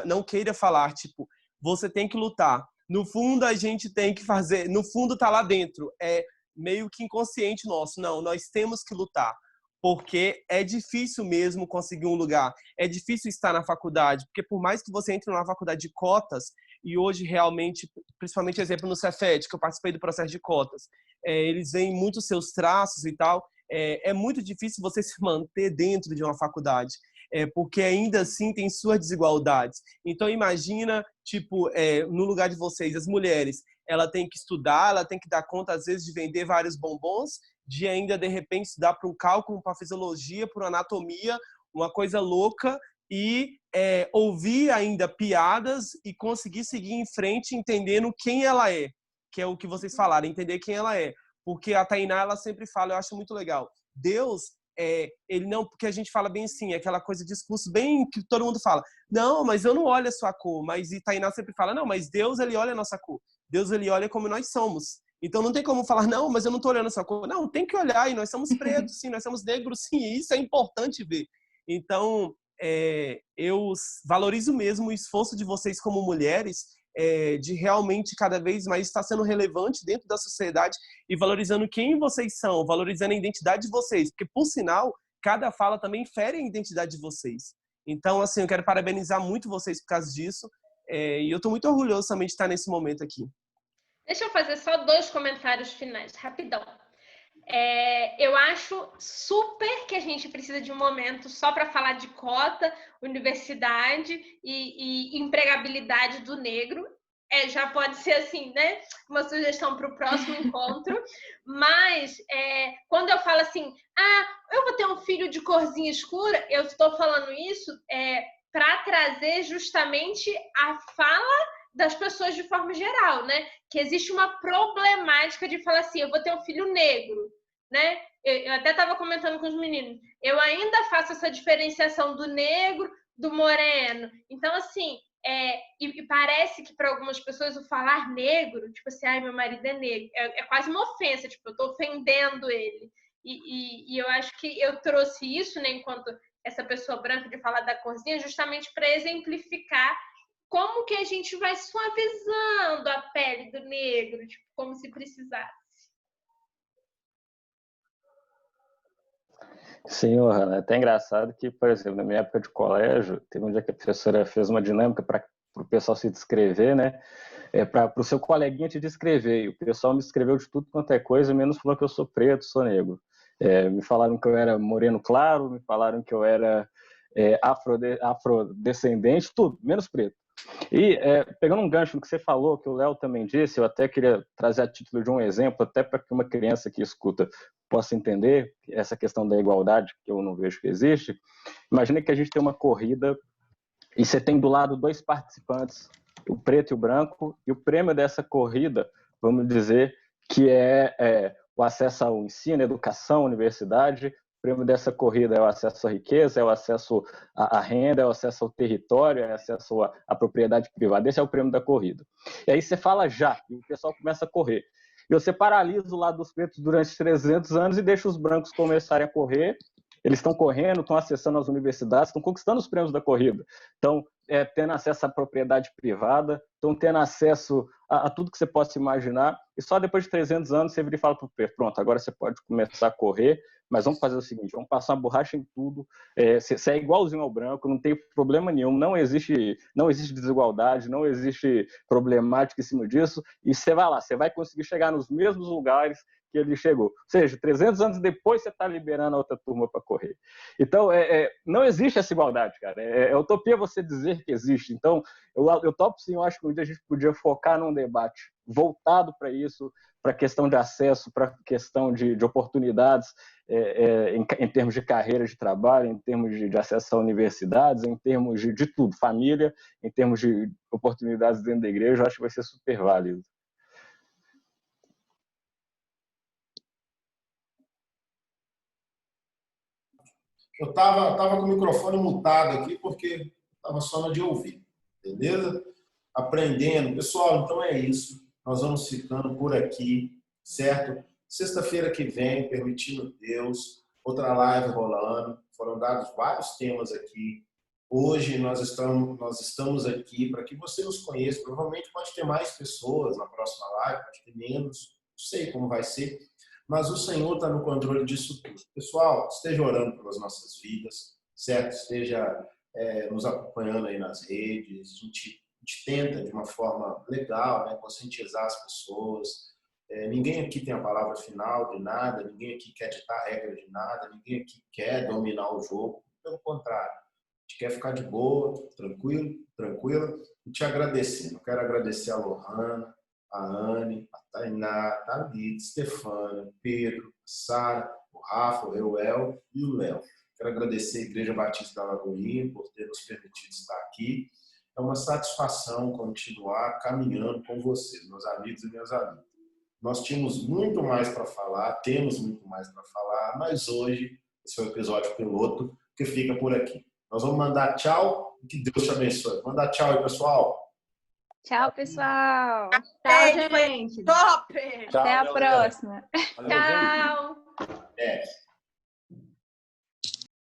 não queira falar, tipo, você tem que lutar. No fundo, a gente tem que fazer, no fundo tá lá dentro, é meio que inconsciente nosso. Não, nós temos que lutar. porque é difícil mesmo conseguir um lugar, é difícil estar na faculdade, porque por mais que você entre numa faculdade de cotas, e hoje realmente, principalmente exemplo no Cefet, que eu participei do processo de cotas, eles veem muito seus traços e tal, é muito difícil você se manter dentro de uma faculdade, porque ainda assim tem suas desigualdades. Então imagina, tipo, no lugar de vocês, as mulheres, ela tem que estudar, ela tem que dar conta às vezes de vender vários bombons, de ainda, de repente, estudar para um cálculo, para fisiologia, para anatomia, uma coisa louca, e ouvir ainda piadas e conseguir seguir em frente entendendo quem ela é, que é o que vocês falaram, entender quem ela é. Porque a Tainá, ela sempre fala, eu acho muito legal, Deus, ele não, porque a gente fala bem assim, aquela coisa de discurso bem que todo mundo fala, não, mas eu não olho a sua cor, mas e Tainá sempre fala, não, mas Deus, ele olha a nossa cor, Deus, ele olha como nós somos. Então não tem como falar, não, mas eu não estou olhando a sua cor. Não, tem que olhar, e nós somos pretos, sim, nós somos negros, sim, e isso é importante ver. Então, eu valorizo mesmo o esforço de vocês como mulheres, de realmente cada vez mais estar sendo relevante dentro da sociedade e valorizando quem vocês são, valorizando a identidade de vocês, porque, por sinal, cada fala também fere a identidade de vocês. Então, assim, eu quero parabenizar muito vocês por causa disso, e eu estou muito orgulhoso também de estar nesse momento aqui. Deixa eu fazer só 2 comentários finais, rapidão. Eu acho super que a gente precisa de um momento só para falar de cota, universidade e empregabilidade do negro. Já pode ser assim, né? Uma sugestão para o próximo encontro. Mas quando eu falo assim, eu vou ter um filho de corzinha escura, eu estou falando isso para trazer justamente a fala das pessoas de forma geral, né? Que existe uma problemática de falar assim, eu vou ter um filho negro, né? Eu até estava comentando com os meninos, eu ainda faço essa diferenciação do negro, do moreno. Então, assim, e parece que para algumas pessoas o falar negro, tipo assim, ai, meu marido é negro, é quase uma ofensa, tipo, eu estou ofendendo ele. E eu acho que eu trouxe isso, né, enquanto essa pessoa branca de falar da corzinha, justamente para exemplificar como que a gente vai suavizando a pele do negro, tipo, como se precisasse. Sim, Johanna, é até engraçado que, por exemplo, na minha época de colégio, teve um dia que a professora fez uma dinâmica para o pessoal se descrever, né? Para o seu coleguinha te descrever. E o pessoal me descreveu de tudo quanto é coisa, menos falou que eu sou preto, sou negro. Me falaram que eu era moreno claro, me falaram que eu era afrodescendente, tudo, menos preto. E pegando um gancho no que você falou, que o Léo também disse, eu até queria trazer a título de um exemplo, até para que uma criança que escuta possa entender essa questão da igualdade, que eu não vejo que existe. Imagina que a gente tem uma corrida e você tem do lado 2 participantes, o preto e o branco, e o prêmio dessa corrida, vamos dizer, que é o acesso ao ensino, educação, universidade. O prêmio dessa corrida é o acesso à riqueza, é o acesso à renda, é o acesso ao território, é o acesso à propriedade privada. Esse é o prêmio da corrida. E aí você fala já, e o pessoal começa a correr. E você paralisa o lado dos pretos durante 300 anos e deixa os brancos começarem a correr. Eles estão correndo, estão acessando as universidades, estão conquistando os prêmios da corrida. Estão tendo acesso à propriedade privada, estão tendo acesso a tudo que você possa imaginar. E só depois de 300 anos você vira e fala para o preto, pronto, agora você pode começar a correr, mas vamos fazer o seguinte, vamos passar uma borracha em tudo, você é igualzinho ao branco, não tem problema nenhum, não existe desigualdade, não existe problemática em cima disso, e você vai lá, você vai conseguir chegar nos mesmos lugares que ele chegou. Ou seja, 300 anos depois você está liberando a outra turma para correr. Então, não existe essa igualdade, cara. É utopia você dizer que existe. Então, eu topo sim, eu acho que um dia a gente podia focar num debate voltado para isso, para a questão de acesso, para a questão de oportunidades em termos de carreira de trabalho, em termos de acesso a universidades, em termos de tudo, família, em termos de oportunidades dentro da igreja, eu acho que vai ser super válido. Eu estava com o microfone mutado aqui porque estava só na de ouvir, beleza? Aprendendo. Pessoal, então é isso. Nós vamos ficando por aqui, certo? Sexta-feira que vem, permitindo Deus, outra live rolando. Foram dados vários temas aqui. Hoje nós estamos aqui para que você nos conheça. Provavelmente pode ter mais pessoas na próxima live, pode ter menos, não sei como vai ser. mas o Senhor está no controle disso tudo. Pessoal, esteja orando pelas nossas vidas, certo? Esteja nos acompanhando aí nas redes. A gente tenta, de uma forma legal, né, conscientizar as pessoas. Ninguém aqui tem a palavra final de nada, ninguém aqui quer ditar regra de nada, ninguém aqui quer dominar o jogo. Pelo contrário, a gente quer ficar de boa, tranquila, e te agradecendo. Eu quero agradecer a Lohana, a Anne, a Tainá, a Thalita, Stefânia, Pedro, a Sara, o Rafa, o Reuel e o Léo. Quero agradecer a Igreja Batista da Lagoinha por ter nos permitido estar aqui. É uma satisfação continuar caminhando com vocês, meus amigos e minhas amigas. Nós tínhamos muito mais para falar, temos muito mais para falar, mas hoje esse é o episódio piloto que fica por aqui. Nós vamos mandar tchau e que Deus te abençoe. Manda tchau aí, pessoal. Tchau, pessoal. Tchau, gente. Top! Tchau, Até a galera. próxima. Valeu, gente. Tchau!